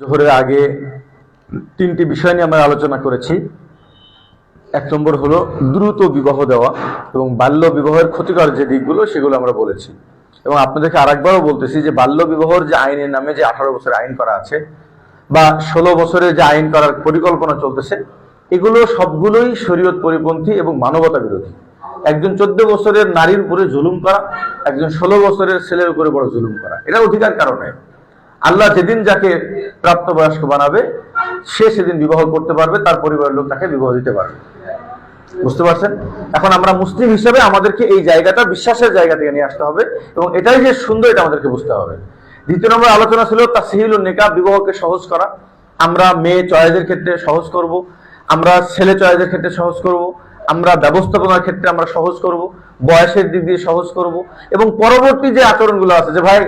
জোহরের আগে তিনটি বিষয় নিয়ে আমরা আলোচনা করেছি। এক নম্বর হলো দ্রুত বিবাহ দেওয়া এবং বাল্য বিবাহের ক্ষতিকর যে দিকগুলো সেগুলো আমরা বলেছি। এবং আপনাদেরকে আরেকবারও বলতেছি যে বাল্য বিবাহের যে আইনের নামে যে 18 বছরের আইন করা আছে বা 16 বছরের যে আইন করার পরিকল্পনা চলতেছে, এগুলো সবগুলোই শরীয়ত পরিপন্থী এবং মানবতা বিরোধী। একজন 14 বছরের নারীর উপরে জুলুম করা, একজন 16 বছরের ছেলের উপরে বড় জুলুম করা, এটা অধিকার কারণে আল্লাহ যেদিন যাকে প্রাপ্তবয়স্ক বানাবে সে সেদিন বিবাহ করতে পারবে, তার পরিবারের লোক তাকে বিবাহ দিতে পারবে। বুঝতে পারছেন? এখন আমরা মুসলিম হিসেবে আমাদেরকে এই জায়গাটা বিশ্বাসের জায়গা থেকে নিয়ে আসতে হবে এবং এটাই যে সুন্দর এটা আমাদেরকে বুঝতে হবে। দ্বিতীয় নম্বর আলোচনা ছিল তাসহিলুন নিকাহ, বিবাহকে সহজ করা। আমরা মেয়ে চয়েসের ক্ষেত্রে সহজ করব, আমরা ছেলে চয়েসের ক্ষেত্রে সহজ করব, আমরা ব্যবস্থাপনার ক্ষেত্রে আমরা সহজ করব, বয়সের দিক দিয়ে সহজ করব এবং পরবর্তী যে আচরণগুলো আছে যে ভাই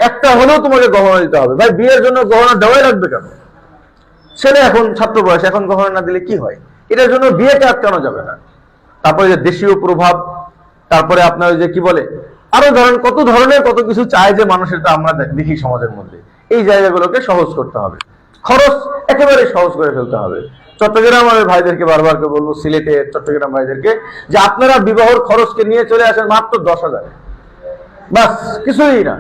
একটা হলেও তোমাকে গহনা দিতে হবে, ভাই বিয়ের জন্য গহনা দেওয়াই লাগবে কেন? ছেলে এখন ছাত্র বয়স, এখন গহনা না দিলে কি হয়? এটার জন্য বিয়েকে আটকানো যাবে না। তারপরে যে দেশীয় প্রভাব, তারপরে আপনার যে কি বলে আরো ধরেন কত ধরনের কত কিছু চায় যে মানুষের, তা আমরা দেখি সমাজের মধ্যে। এই জায়গাগুলোকে সহজ করতে হবে, খরচ একেবারে সহজ করে ফেলতে হবে। চট্টগ্রামের ভাইদেরকে বারবার করে বলবো, সিলেটে চট্টগ্রাম ভাইদেরকে, যে আপনারা বিবাহর খরচকে নিয়ে চলে আসেন মাত্র 10,000, বাস কিছুই না।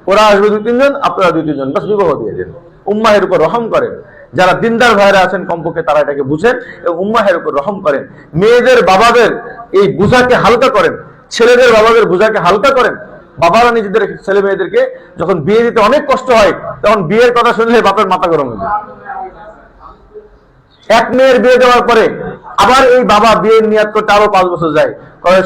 ওরা আসবে 2-3 জন, আপনারা 2-3 জন, বাস বিবাহ দিয়ে দেন। উম্মাহের উপর রহম করেন, যারা দিনদার ভাইরা আছেন কমপক্ষে তারা এটাকে বুঝেন এবং উম্মাহের উপর রহম করেন। মেয়েদের বাবাদের এই বোঝাকে হালকা করেন, ছেলেদের বাবাদের বোঝাকে হালকা করেন। বাবারা নিজেদের ছেলে মেয়েদেরকে যখন বিয়ে দিতে অনেক কষ্ট হয়, তখন বিয়ের কথা শুনলে বাপের মাথা গরম হয়ে যায়। এক মেয়ের বিয়ে দেওয়ার পরে আবার এই বাবা বিয়ের নিয়াত করতে আরো 5 বছর যায়,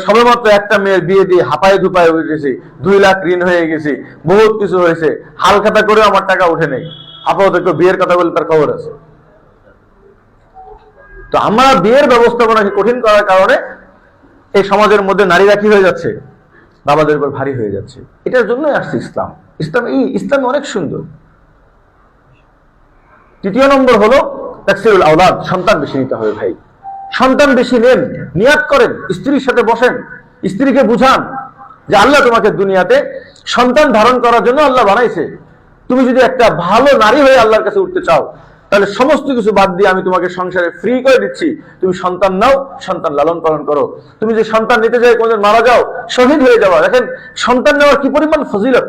সবেমাত্র একটা মেয়ের বিয়ে দিয়ে হাঁপায় ধুপায় হয়ে গেছি, 2 লাখ ঋণ হয়ে গেছি, বহুত কিছু হয়েছে, হাল খাতা করে আমার টাকা উঠে নেই, আপাতত একটু বিয়ের কথা বলে তার খবর আছে। তো আমরা বিয়ের ব্যবস্থাপনাকে কঠিন করার কারণে এই সমাজের মধ্যে নারীরা কি হয়ে যাচ্ছে? বাবাদের উপর ভারী হয়ে যাচ্ছে। এটার জন্যই আসছে ইসলাম। ইসলাম অনেক সুন্দর। তৃতীয় নম্বর হলো তাকসিরুল আওলাদ, সন্তান বেশি নিতে হবে। ভাই সন্তান বেশি নেন, নিয়াত করেন, স্ত্রীর সাথে বসেন, স্ত্রীকে বুঝান যে আল্লাহ তোমাকে দুনিয়াতে সন্তান ধারণ করার জন্য আল্লাহ বানাইছে। তুমি যদি একটা ভালো নারী হয়ে আল্লাহর কাছে উঠতে চাও, তাহলে সমস্ত কিছু বাদ দিয়ে আমি তোমাকে সংসারে ফ্রি করে দিচ্ছি, তুমি সন্তান নাও, সন্তান লালন পালন করো। তুমি যে সন্তান নিতে যাই কোনদিন মারা যাও, শহীদ হয়ে যাওয়া, দেখেন সন্তান নেওয়ার কি পরিমাণ ফজিলত।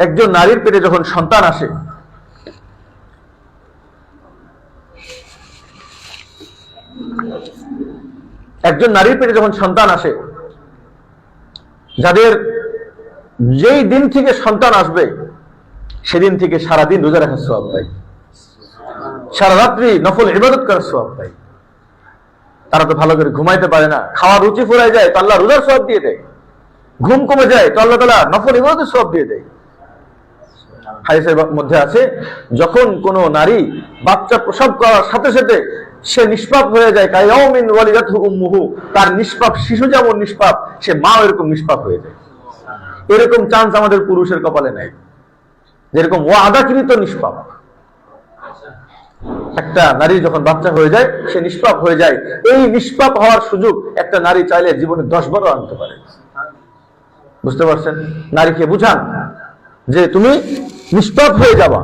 একজন নারীর পেটে যখন সন্তান আসে, একজন নারীর পেটে যখন সন্তান আসে, যাদের যেই দিন থেকে সন্তান আসবে সেদিন থেকে সারাদিন রোজা রাখার সওয়াব পায়, সারা রাত্রি নফল ইবাদত করার সওয়াব পায়। তারা তো ভালো করে ঘুমাইতে পারে না, খাওয়া রুচি ফুরায় যায় তো আল্লাহ রোজার সওয়াব দিয়ে দেয়, ঘুম কমে যায় তো আল্লাহ তাআলা নফল ইবাদতের সওয়াব দিয়ে দেয়। হাদিসের মধ্যে আছে, যখন কোন নারী বাচ্চা প্রসব করার সাথে সাথে সে নিষ্পাপ হয়ে যায়, কায়াউমিন ওয়ালিদাতহু উম্মুহু, তার নিষ্পাপ শিশু যেমন নিষ্পাপ, সে মা এরকম নিষ্পাপ হয়ে যায়। এরকম চান্স আমাদের পুরুষের কপালে নাই, যেরকম ওয়াদাকৃত নিষ্পাপ। একটা নারী যখন বাচ্চা হয়ে যায় সে নিষ্পাপ হয়ে যায়। এই নিষ্পাপ হওয়ার সুযোগ একটা নারী চাইলে জীবনে 10 বারও আনতে পারে। বুঝতে পারছেন? নারীকে বুঝান যে তুমি নিষ্পাপ হয়ে যাবা,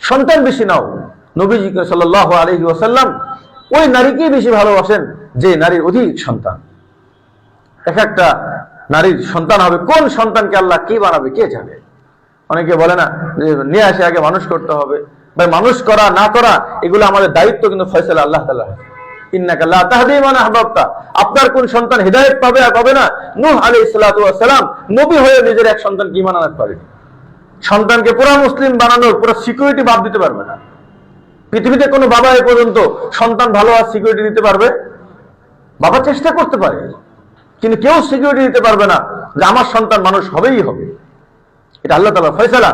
সন্তান বেশি নাও। নবীজি সাল্লাল্লাহু আলাইহি ওয়াসাল্লাম ওই নারীকেই বেশি ভালোবাসেন যে নারীর অধিক সন্তান। এক একটা নারীর সন্তান হবে, কোন সন্তানকে আল্লাহ কি বানাবে কে জানে। অনেকে বলে না যে নিয়ে আসে আগে মানুষ করতে হবে। ভাই মানুষ করা না করা এগুলো আমাদের দায়িত্ব, কিন্তু ফয়সালা আল্লাহ তাআলা। ইন্নাকা লা তাহদি মান আহবাবতা, আপনার কোন সন্তান হিদায়াত পাবে আর পাবে না, নূহ আলাইহিস সালাতু ওয়াস সালাম নবী হয়ে নিজের এক সন্তানকে ঈমান আনতে পারেন। সন্তানকে পুরো মুসলিম বানানোর পুরো সিকিউরিটি বাদ দিতে পারবে না। পৃথিবীতে কোনো বাবা এ পর্যন্ত সন্তান ভালো আর সিকিউরিটি দিতে পারবে? বাবা চেষ্টা করতে পারে, কিন্তু কেউ সিকিউরিটি দিতে পারবে না যে আমার সন্তান মানুষ হবেই হবে। এটা আল্লাহ তাআলার ফয়সালা।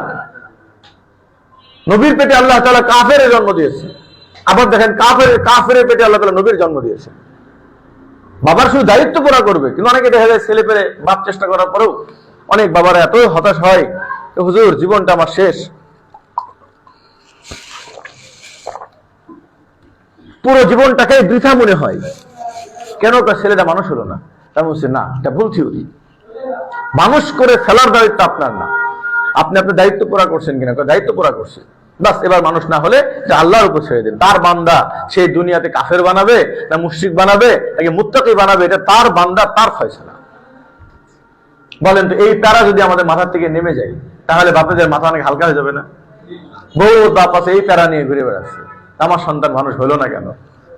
নবীর পেটে আল্লাহ তাআলা কাফেরের জন্ম দিয়েছে, আবার দেখেন কাফেরের পেটে আল্লাহ তাআলা নবীর জন্ম দিয়েছে। বাবার শুধু দায়িত্ব পুরা করবে, কিন্তু অনেকে দেখা যায় ছেলে পেলে বাপ চেষ্টা করার পরেও অনেক বাবারা এত হতাশ হয়, হুজুর জীবনটা আমার শেষ, পুরো জীবনটাকে বৃথা মনে হয়। কেন? ছেলেটা মানুষ হলো না। আমি বলছি না, এটা ভুল থিওরি। মানুষ করে ফেলার দায়িত্ব আপনার না, আপনি আপনার দায়িত্ব পুরা করছেন কিনা? দায়িত্ব পুরা করছে, বাস। এবার মানুষ না হলে যে আল্লাহর উপর ছেড়ে দিন। তার বান্দা সেই দুনিয়াতে কাফের বানাবে না মুশরিক বানাবে নাকি মুত্তাকি বানাবে, এটা তার বান্দা, তার ফয়সালা। বলেন তো, এই প্যারা যদি আমাদের মাথার থেকে নেমে যায় তাহলে বাপেদের মাথা অনেক হালকা হয়ে যাবে না? বহু বাপ আছে এই প্যারা নিয়ে ঘুরে বেড়াচ্ছে, আমার সন্তান মানুষ হলো না কেন?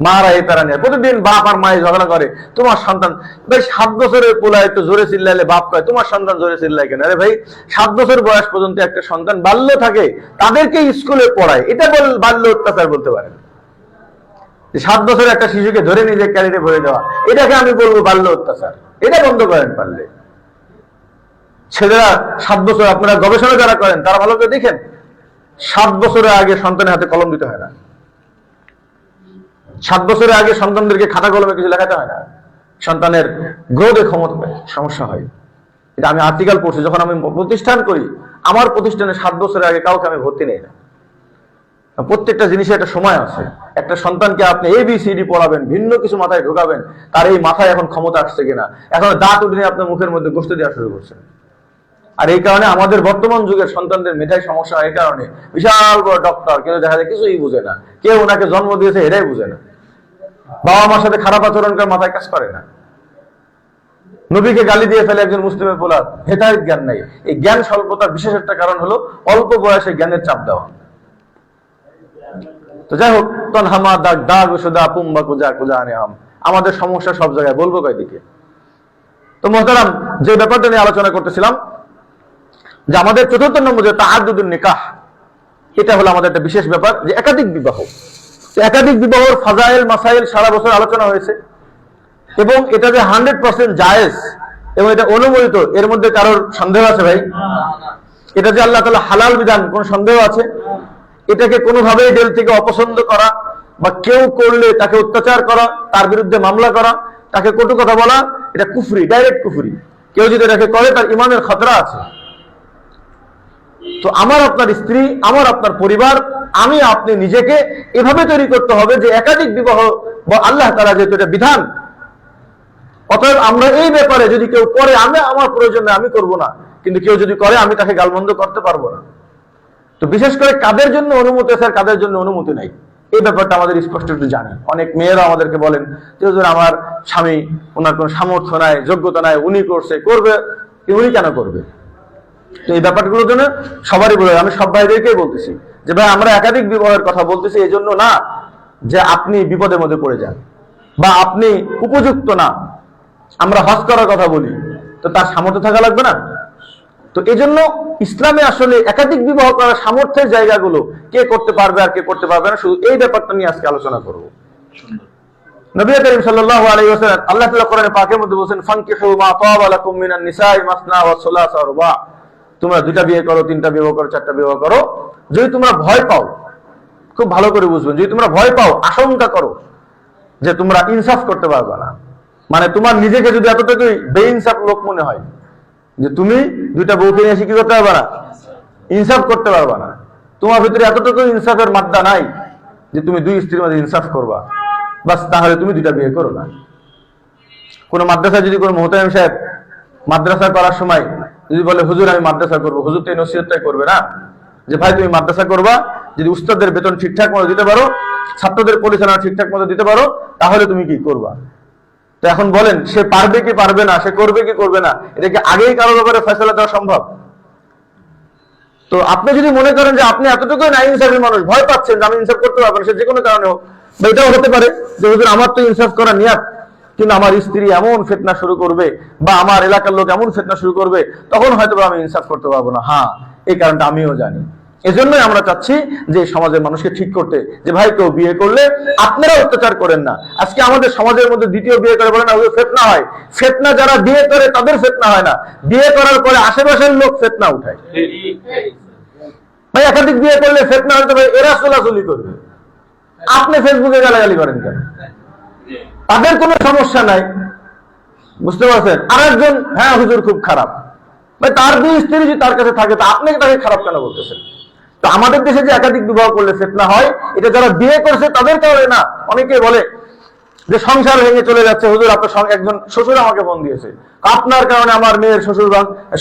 মারা এই প্যারা নিয়ে প্রতিদিন বাপ আর মায়ের ঝগড়া করে, তোমার সন্তান। ভাই 7 বছরের পোলা একটু জোরে চিল্লাইলে বাপ কয় তোমার সন্তান জোরে চিল্লাই কেন? আরে ভাই 7 বছর বয়স পর্যন্ত একটা সন্তান বাল্য থাকে, তাদেরকে স্কুলে পড়ায়, এটা বাল্য অত্যাচার বলতে পারেন? 7 বছরের একটা শিশুকে ধরে নিজে ক্যারিতে ভরে দেওয়া, এটাকে আমি বলবো বাল্য অত্যাচার। এটা বন্ধ করেন পারলে। ছেলেরা 7 বছর, আপনারা গবেষণা যারা করেন তারা ভালো করে দেখেন, 7 বছরের আগে সন্তানের হাতে কলম দিতে হয় না। 7 বছরের আগে সন্তানদেরকে খাতা কলমে কিছু লেখাতে হয় না। সন্তানের গ্রোথে ক্ষমতা সমস্যা হয়। এটা আমি আর্টিকেল পড়ছি, যখন আমি প্রতিষ্ঠান করি আমার প্রতিষ্ঠানে 7 বছরের আগে কাউকে আমি ভর্তি নেই না। প্রত্যেকটা জিনিসের একটা সময় আছে। একটা সন্তানকে আপনি ABCD পড়াবেন, ভিন্ন কিছু মাথায় ঢোকাবেন, তার এই মাথায় এখন ক্ষমতা আসছে কিনা? এখন দাঁত উঠে আপনার মুখের মধ্যে গোস্ত দেওয়া শুরু করছে। আর এই কারণে আমাদের বর্তমান যুগের সন্তানদের মেধায় সমস্যা হয়। এই কারণে বিশাল বড় ডক্টর, কেউ দেখা যায় কিছুই বুঝে না, কেউ ওনাকে জন্ম দিয়েছে এটাই বুঝে না, বাবা মার সাথে খারাপ আচরণ করে মাথায় কাজ করে না, নবীকে গালি দিয়ে ফেলে একজন মুসলিমের পোলার, হেদায়েত জ্ঞান নাই। এই জ্ঞান স্বল্পতার বিশেষ একটা কারণ হলো অল্প বয়সে জ্ঞানের চাপ দেওয়া। তো যাই হোক, তনহামা দাগ দাগ সুদা পুম্বা কুজা কুজা আনে আম, আমাদের সমস্যা সব জায়গায়, বলবো কয়দিকে। তো মোহতারাম, যে ব্যাপারটা নিয়ে আলোচনা করতেছিলাম, যে আমাদের ৪র্থ নম্বর যে তাআদ্দুদুন নিকাহ, এটা হলো আমাদের একটা বিশেষ ব্যাপার, যে একাধিক বিবাহ। একাধিক বিবাহের ফাজাইল মাসাইল সারা বছর আলোচনা হয়েছে, এবং এটা যে 100% জায়েজ এবং এটা অনুমোদিত, এর মধ্যে কারোর সন্দেহ আছে ভাই? এটা যে আল্লাহ তাআলা হালাল বিধান, কোন সন্দেহ আছে? এটাকে কোনোভাবেই দিল থেকে অপছন্দ করা বা কেউ করলে তাকে অত্যাচার করা, তার বিরুদ্ধে মামলা করা, তাকে কটু কথা বলা, এটা কুফরি, ডাইরেক্ট কুফরি। কেউ যদি এটাকে করে তার ইমানের খতরা আছে। তো আমার আপনার স্ত্রী, আমার আপনার পরিবার, আমি আপনি নিজেকে এভাবে তৈরি করতে হবে যে একাধিক বিবাহ আল্লাহ তাআলা যেহেতু এটা বিধান, অতএব আমরা এই ব্যাপারে যদি কেউ করে, আমি আমার প্রয়োজনে আমি করব না, কিন্তু কেউ যদি করে আমি তাকে গালমন্দ করতে পারবো না। তো বিশেষ করে কাদের জন্য অনুমতি আছে আর কাদের জন্য অনুমতি নাই, এই ব্যাপারটা আমাদের স্পষ্ট একটু জানি। অনেক মেয়েরা আমাদেরকে বলেন যে হুজুর আমার স্বামী, ওনার কোনো সামর্থ্য নাই, যোগ্যতা নাই, উনি করছে, করবে, উনি কেন করবে? তো এই ব্যাপারগুলোর জন্য সবারই বলে, আমি সব ভাইদেরকেই বলতেছি যে ভাই আমরা একাধিক বিবাহের কথা বলতেছি এই জন্য না যে আপনি বিপদের মধ্যে পড়ে যান বা আপনি উপযুক্ত না। আমরা হজ করার কথা বলি, তো তার সামর্থ্য থাকা লাগবে না? তো এই জন্য ইসলামে আসলে একাধিক বিবাহ করার সামর্থ্যের জায়গাগুলো কে করতে পারবে আর কে করতে পারবে না, শুধু এই ব্যাপারটা নিয়ে আজকে আলোচনা করব। নবী করিম সাল্লাল্লাহু আলাইহি ওয়াসাল্লাম আল্লাহ তাআলা কোরআনে পাকের মধ্যে বলেন, ফানকিহু মা তাবা লাকুম মিনান নিসাই মাসনা ওয়া সুলাসা ওয়া রুবা, তোমরা 2টা বিয়ে করো, 3টা বিয়ে করো, 4টা বিয়ে করো, যদি তোমরা ভয় পাও, খুব ভালো করে বুঝবেন, যদি তোমরা ভয় পাও, আশঙ্কা করো যে তোমরা ইনসাফ করতে পারবে না, মানে তোমার নিজেকে যদি এতটুকুই বেইনসাফ লোক মনে হয় যে তুমি 2টা বউকে নিয়ে এসে কি করতে পারবে না, ইনসাফ করতে পারবে না, তোমার ভিতরে এতটুকু ইনসাফের মাত্রা নাই যে তুমি 2 স্ত্রীর মধ্যে ইনসাফ করবা, বাস, তাহলে তুমি 2টা বিয়ে করো না। কোন মাদ্রাসায় যদি কোনো মুহতামিম সাহেব মাদ্রাসা করার সময় যদি বলে হুজুর আমি মাদ্রাসা করবো, হুজুর তো এই নসিহতটাই করবে না যে ভাই তুমি মাদ্রাসা করবা, যদি উস্তাদদের বেতন ঠিকঠাক মতো দিতে পারো, ছাত্রদের পরিচালনা ঠিকঠাক মতো দিতে পারো, তাহলে তুমি কি করবা। তো এখন বলেন, সে পারবে কি পারবে না, সে করবে কি করবে না, এটাকে আগেই কারোর ব্যাপারে ফয়সালা দেওয়া সম্ভব? তো আপনি যদি মনে করেন যে আপনি এতটুকু না ইনসাফের মানুষ, ভয় পাচ্ছেন যে আমি ইনসাফ করতে পারবো না, সে যে কোনো কারণে হোক, বা এটাও হতে পারে যে হুজুর আমার তো ইনসাফ করার নিয়াত, কিন্তু আমার স্ত্রী এমন ফিতনা শুরু করবে বা আমার এলাকার লোক এমন ফিতনা শুরু করবে, তখন হয়তো আমি ইনসাফ করতে পারবো না। হ্যাঁ, এই কারণটা আমিও জানি। এজন্যই আমরা চাচ্ছি যে সমাজের মানুষকে ঠিক করতে, যে ভাই কেউ বিয়ে করলে আপনারা অত্যাচার করেন না। আজকে আমাদের সমাজের মধ্যে দ্বিতীয় বিয়ে করে বলে না ফিতনা হয়, ফিতনা যারা বিয়ে করে তাদের ফিতনা হয় না, বিয়ে করার পরে আশেপাশের লোক ফিতনা উঠায়। ভাই একাধিক বিয়ে করলে ফিতনা হতে পারে, এরা চলাচলি করবে, আপনি ফেসবুকে গালাগালি করেন কেন? তাদের কোনো সমস্যা নাই, বুঝতে পারছেন? আর একজন হ্যাঁ হুজুর খুব খারাপ, ভাই তার 2 স্ত্রী যদি তার কাছে থাকে তো আপনি তাকে খারাপ কেন বলতেছেন? তো আমাদের দেশে যে একাধিক বিবাহ করলে ফিতনা হয়, এটা যারা বিয়ে করছে তাদের কারণে না। অনেকে বলে যে সংসার ভেঙে চলে যাচ্ছে, হুজুর আপনার একজন শ্বশুর আমাকে ফোন দিয়েছে, আপনার কারণে আমার মেয়ের শ্বশুর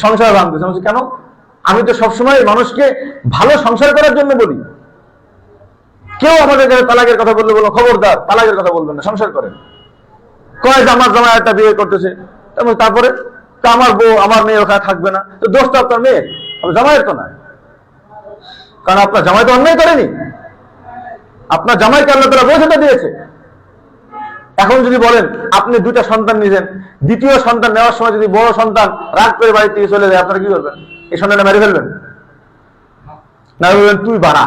সংসার ভাঙতেছে। কেন? আমি তো সবসময় মানুষকে ভালো সংসার করার জন্য বলি। কেউ আমাদের কাছে তালাকের কথা বললে বলো খবরদার, তালাকের কথা বলবেন না, সংসার করেন। কয় যে আমার জামাই একটা বিয়ে করতেছে, তারপরে আমার বউ আমার মেয়ে ওখানে থাকবে না, তো দোষটা আপনার মেয়ের, জামাইয়ের তো না। কারণ আপনার জামাই তো অন্যায় করেনি, আপনার জামাইকে আল্লাহ তাআলা বোঝাটা দিয়েছে। এখন যদি বলেন আপনি দুটা সন্তান নিয়েছেন, দ্বিতীয় সন্তান নেওয়ার সময় যদি বড় সন্তান রাগ করে বাড়ি থেকে চলে যায়, আপনারা কি করবেন? এই সন্তানটা মেরে ফেলবেন না বলবেন তুই বাড়া?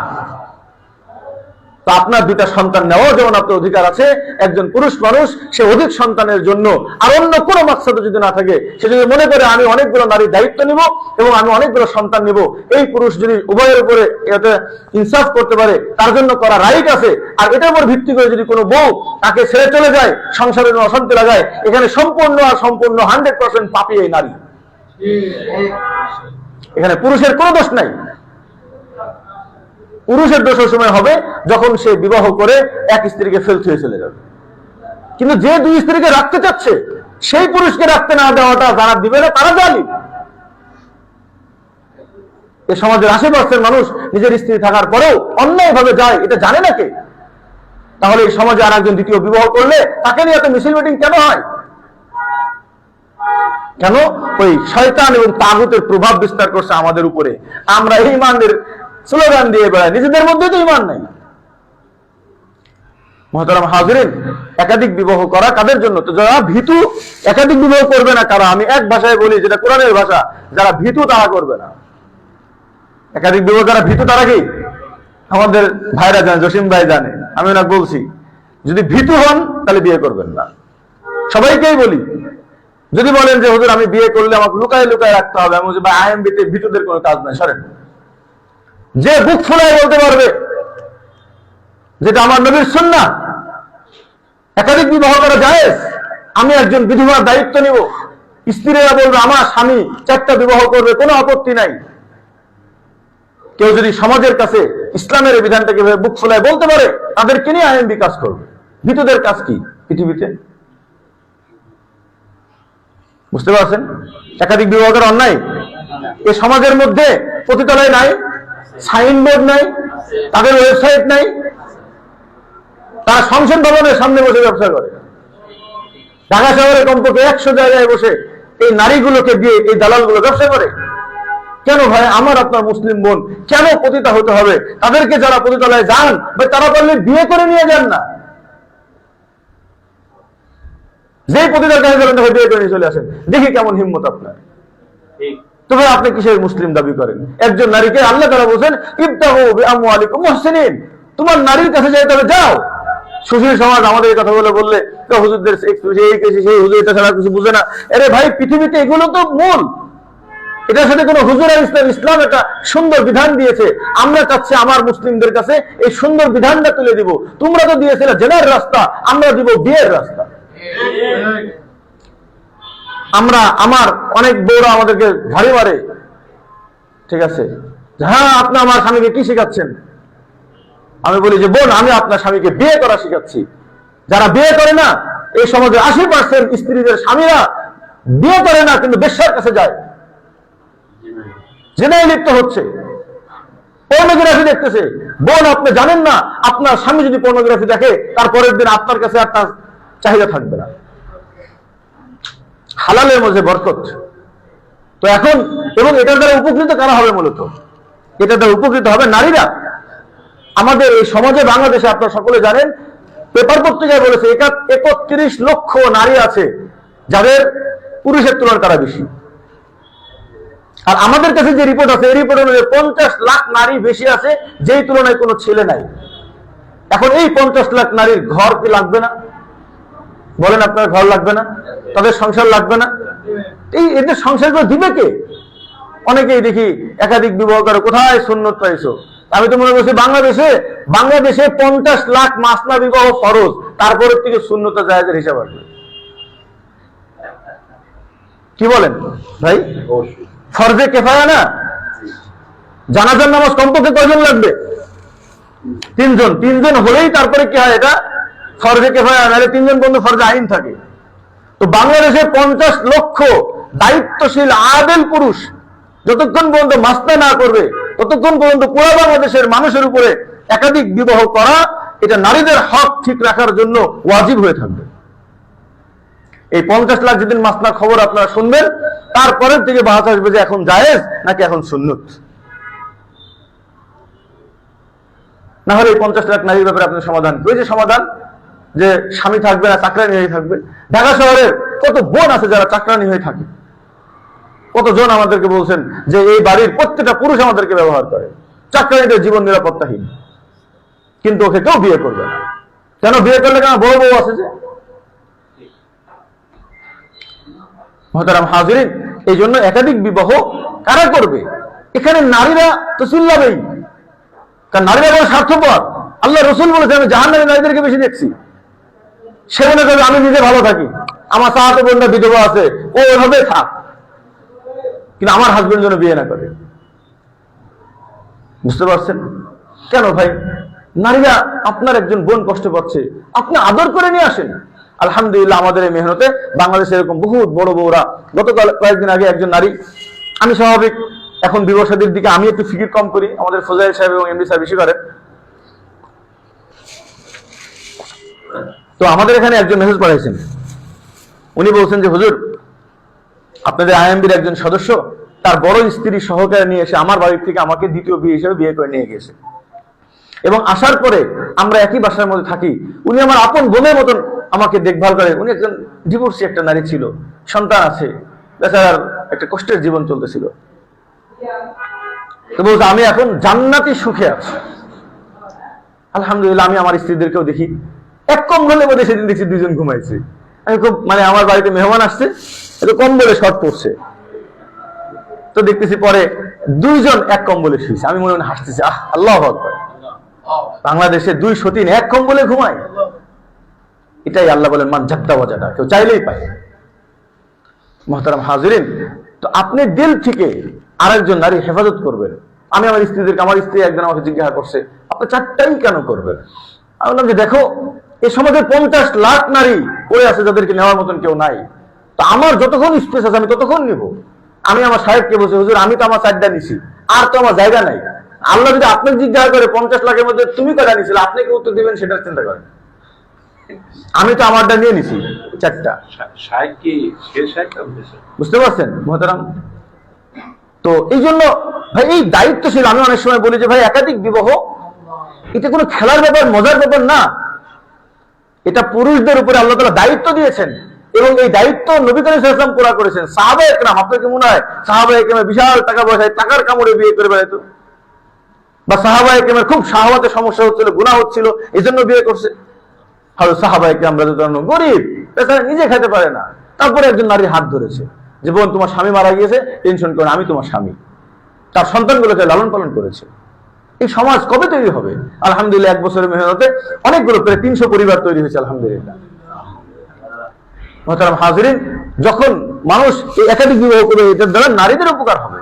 তো আপনার দুটা সন্তান নেওয়াও যেমন আপনার অধিকার আছে, একজন পুরুষ মানুষ সে অধিক সন্তানের জন্য আর অন্য কোনো মাকসাদ যদি না থাকে, সে যদি মনে করে আমি অনেকগুলো নারীর দায়িত্ব নিব এবং আমি অনেকগুলো সন্তান নিব, এই পুরুষ যদি উভয়ের উপরে এতে ইনসাফ করতে পারে, তার জন্য করা রাইট আছে। আর এটার উপর ভিত্তি করে যদি কোনো বউ তাকে ছেড়ে চলে যায়, সংসারের অশান্তি লাগায়, এখানে সম্পূর্ণ 100% পাপী এই নারী। এখানে পুরুষের কোনো দোষ নাই। পুরুষের দোষ সময় হবে যখন সে বিবাহ করে এক স্ত্রীকে ফেলতে হয়ে চলে যাবে। কিন্তু যে দুই স্ত্রীকে রাখতে চাচ্ছে, সেই পুরুষকে রাখতে না দেওয়াটা যারা দিবে না তারা জালিম। এ সমাজের 80% মানুষ নিজের স্ত্রী থাকার পরেও অন্যায় ভাবে যায়, এটা জানে না কে? তাহলে এই সমাজে আর একজন দ্বিতীয় বিবাহ করলে তাকে নিয়ে এত মিছিল মিটিং কেন হয়? কেন? ওই শয়তান এবং তাগুতের প্রভাব বিস্তার করছে আমাদের উপরে। আমরা এই ইমানের স্লোগান দিয়ে বেড়াই, নিজেদের মধ্যে তো ইমান নাই। মুহতারাম হাজিরিন, একাধিক বিবাহ করা কাদের জন্য? তো যারা ভীতু একাধিক বিবাহ করবে না কারা? আমি এক ভাষায় বলি, যেটা কোরআনের ভাষা, যারা ভীতু তারা করবে না। একাধিক বিবাহ যারা ভীতু তারা কি? আমাদের ভাইরা জানে, জসিম ভাই জানে, আমি ওনাকে বলছি, যদি ভীতু হন তাহলে বিয়ে করবেন না। সবাইকেই বলি, যদি বলেন যে হুজুর আমি বিয়ে করলে আমাকে লুকায় লুকায় রাখতে হবে, আমি বলছি ভাই আইএমবিতে ভীতুদের কোনো কাজ নাই, সরেন। যে বুক ফুলায় বলতে পারবে যেটা আমার নবীর সুন্নাহ, একাধিক বিবাহ করা জায়েজ, আমি একজন বিধবার দায়িত্ব নিব, স্ত্রীরা বলবে আমার স্বামী 4টা বিবাহ করবে, কোনো আপত্তি নাই। কেউ যদি সমাজের কাছে ইসলামের এই বিধানটাকে বুক ফুলায় বলতে পারে, তাদেরকে নিয়ে আইএমবি কাজ করবে। ভীতুদের কাজ কি পৃথিবীতে? বুঝতে পারছেন? একাধিক বিবাহ করা অন্যায়। এই সমাজের মধ্যে পতিতালয় নাই, সাইনবোর্ড নাই, তাদের ওয়েবসাইট নাই, তারা সংসদ ভবনের সামনে বসে ব্যবসা করে। ঢাকা শহরে কমপক্ষে 100 জায়গায় বসে এই নারীগুলোকে দিয়ে এই দালালগুলো ব্যবসা করে। কেন ভাই? আমার আপনার মুসলিম বোন কেন পতিতা হতে হবে? তাদেরকে যারা পতিতালয়ে যান ভাই, তারা পারলে বিয়ে করে নিয়ে যান না। যেই পতিতার কাছে যাবেন তাকে বিয়ে করে নিয়ে চলে আসেন, দেখি কেমন হিম্মত আপনার। তবে আপনি কিসের মুসলিম দাবি করেন? একজন নারীকে আল্লাহ তাআলা বলেন ইবতাগু বিআমওয়ালিকুম মুহসিনিন, তোমার নারীর কাছে যাই, তবে যাও। সুশীল সমাজ আমাদের এই কথা বললে হুজুরদের সেই হুজুর এটা ছাড়া কিছু বুঝে না। আরে ভাই, পৃথিবীতে এগুলো তো মূল, এটার সাথে কোনো হুজুর আর ইসলাম একটা সুন্দর বিধান দিয়েছে। আমরা চাচ্ছি আমার মুসলিমদের কাছে এই সুন্দর বিধানটা তুলে দিব। তোমরা তো দিয়েছিলে জেনার রাস্তা, আমরা দিব বিয়ের রাস্তা। আমার অনেক বউরা আমাদেরকে ঝাড়ি মারে, ঠিক আছে, হ্যাঁ আপনি আমার স্বামীকে কি শিখাচ্ছেন? আমি বলি যে বোন, আমি আপনার স্বামীকে বিয়ে করা শিখাচ্ছি। যারা বিয়ে করে না, এই সমাজে 80% স্ত্রীদের স্বামীরা বিয়ে করে না, কিন্তু বেশ্যার কাছে যায়, জিনায় লিপ্ত হচ্ছে, পর্নোগ্রাফি দেখতেছে। বোন, আপনি জানেন না, আপনার স্বামী যদি পর্নোগ্রাফি দেখে, তার পরের দিন আপনার কাছে আর তার চাহিদা থাকবে না। হালালের মধ্যে বরকত। তো এখন এবং এটার দ্বারা উপকৃত কারা হবে? মূলত এটা দ্বারা উপকৃত হবে নারীরা। আমাদের এই সমাজে বাংলাদেশে আপনারা সকলে জানেন, পেপার পত্রিকায় বলেছে 31 লক্ষ নারী আছে যাদের পুরুষের তুলনায় তারা বেশি। আর আমাদের কাছে যে রিপোর্ট আছে, এই রিপোর্ট অনুযায়ী 50 লাখ নারী বেশি আছে, যেই তুলনায় কোনো ছেলে নাই। এখন এই 50 লাখ নারীর ঘর কি লাগবে না? বলেন, আপনার ঘর লাগবে না? তাদের সংসার লাগবে না? এই এদের সংসারগুলো দিবে কে? অনেকেই দেখি একাধিক বিবাহ করে, কোথায় সুন্নত পাইছো? আমি তো মনে করছি বাংলাদেশে 50 লাখ মাসনা বিবাহ ফরজ, তারপরের থেকে সুন্নত জায়েজের হিসাব আসবে। কি বলেন ভাই? ফরজে কেফায়া না? জানাজার নামাজ কমপক্ষে কয়জন লাগবে? 3 জন হলেই তারপরে কি হয়? এটা ফরজে কেফায়া, নাহলে 3 জন বন্ধু ফরজে আইন থাকে। তো বাংলাদেশে 50 লক্ষ দায়িত্বশীল আদেল পুরুষ, যতক্ষণ পর্যন্ত মাস্তা না করবে ততক্ষণ পর্যন্ত পুরো বাংলাদেশের মানুষের উপরে একাধিক বিবাহ করা এটা নারীদের হক ঠিক রাখার জন্য ওয়াজিব হয়ে থাকবে। এই 50 লাখ যেদিন মাসনার খবর আপনারা শুনবেন, তারপরের থেকে বাহাত আসবে যে এখন জায়েজ নাকি এখন সুন্নত। না হলে এই 50 লাখ নারীর ব্যাপারে আপনার সমাধান ওই যে সমাধান যে স্বামী থাকবে না চাকরানি হয়ে থাকবে। ঢাকা শহরের কত বোন আছে যারা চাকরানি হয়ে থাকে, কতজন আমাদেরকে বলছেন যে এই বাড়ির প্রত্যেকটা পুরুষ আমাদেরকে ব্যবহার করে, চাকরানিদের জীবন নিরাপত্তাহীন, কিন্তু ওকে কেউ বিয়ে করবে না। কেন বিয়ে করলে? কেন বড় বউ আছে যে। মুহতারাম হাজিরিন, এই জন্য একাধিক বিবাহ কারা করবে? এখানে নারীরা তো চিল্লাবেই, কারণ নারীরা বড় স্বার্থপর। আল্লাহ রসুল বলেছেন আমি জাহান্নামী নারীদেরকে বেশি দেখছি। সে মনে করবে আমি নিজে ভালো থাকি, আমার চাচাতো বোনটা বিধবা আছে, ও ওইভাবে থাক, কিন্তু আমার হাজবেন্ড যেন বিয়ে না করে। বুঝতে পারছেন কেন ভাই? নারীরা আপনার একজন বোন কষ্ট পাচ্ছে, আপনি আদর করে নিয়ে আসেন। আলহামদুলিল্লাহ আমাদের এই মেহনতে বাংলাদেশে এরকম বহুত বড় বউরা। গতকাল কয়েকদিন আগে একজন নারী, আমি স্বাভাবিক এখন বিবাহ শাদীর দিকে আমি একটু ফিকির কম করি, আমাদের ফজাইল সাহেব এবং এমডি সাহেব বেশি করেন। তো আমাদের এখানে একজন মেসেজ পাঠাইছেন, উনি বলছেন যে হুজুর আপনাদের আইএমবির একজন সদস্য তার বড় স্ত্রী সহকারে নিয়ে এসে আমার বাড়ির থেকে আমাকে দ্বিতীয় বিয়ে হিসেবে বিয়ে করে নিয়ে গেছে, এবং আসার পরে আমরা একই বাসার মধ্যে থাকি। উনি আমার আপন বোনের মতন আমাকে দেখভাল করেন। উনি একজন ডিভোর্সি একটা নারী ছিল, সন্তান আছে, বেচারার একটা কষ্টের জীবন চলতেছিল। তো বলছে আমি এখন জান্নাতি সুখে আছি আলহামদুলিল্লাহ। আমি আমার স্ত্রীদেরকেও দেখি এক কম্বলের মধ্যে, সেদিন দেখছি দুইজন ঘুমাইছে। আমি খুব আমার বাড়িতে মেহমান আসছে, একটু কম্বলে শর্ট পড়ছে, তো দেখতেছি পরে দুইজন এক কম্বলে শুয়েছে। আমি মনে মনে হাসতেছি, আহ আল্লাহু আকবার, বাংলাদেশে 2 সতীন এক কম্বলে ঘুমায়। এটাই আল্লাহ বলেন মান ঝাপটা বাজাটা, কেউ চাইলেই পায়। মুহতারাম হাজিরিন, তো আপনি দিল থেকে আরেকজন নারী হেফাজত করবেন। আমি আমার স্ত্রীদেরকে, আমার স্ত্রী একজন আমাকে জিজ্ঞাসা করছে আপনি 4টাই কেন করবেন? আমি বললাম যে দেখো এই সমাজে 50 লাখ নারী পড়ে আছে যাদেরকে নেওয়ার মতন কেউ নাই। তো আমার যতক্ষণ স্পেস আছে আমি ততক্ষণ নিব। আমি আমার সাহেবকে বলছি হুজুর আমি তো আমার 4টা নিছি, আর তো আমার জায়গা নাই। আল্লাহ যদি আপনাকে জিজ্ঞাসা করে 50 লাখের মধ্যে তুমি কয়টা নিছিলে, আপনি কি উত্তর দিবেন সেটার চিন্তা করেন। আমি তো আমারটা নিয়ে নিছি 4টা। বুঝতে পারছেন মুহতারাম? তো এই জন্য ভাই এই দায়িত্বশীল, আমি অনেক সময় বলি যে ভাই একাধিক বিবাহ এটা কোনো খেলার ব্যাপার, মজার ব্যাপার না। এটা পুরুষদের উপরে আল্লাহ তাআলা দায়িত্ব দিয়েছেন, এবং এই দায়িত্ব নবী করিম সাল্লাল্লাহু আলাইহি ওয়াসাল্লাম পুরা করেছেন। সাহাবায়ে কেরাম, আপনার কি মনে হয় সাহাবায়ে কেরাম বিশাল টাকা পয়সায় টাকার কামড়ে বিয়ে করে বেড়াইতো? বা সাহাবায়ে কেরামের খুব শাহওয়াতের সমস্যা হচ্ছিল, গুনাহ হচ্ছিল, এই জন্য বিয়ে করছে? হয়তো সাহাবায়ে কেরাম রাদিয়াল্লাহু আনহুম গরিব, বেচারা নিজে খেতে পারে না, তারপরে একজন নারীর হাত ধরেছে যে বোন তোমার স্বামী মারা গিয়েছে, টেনশন করো না, আমি তোমার স্বামী। তার সন্তানগুলোকে লালন পালন করেছে। এই সমাজ কবে তৈরি হবে? আলহামদুলিল্লাহ 1 বছরের মেহনতে অনেকগুলো, প্রায় 300 পরিবার তৈরি হয়েছে আলহামদুলিল্লাহ। মুহতারাম হাজিরিন, যখন মানুষ এই একাধিক বিবাহ করবে এটার দ্বারা নারীদের উপকার হবে,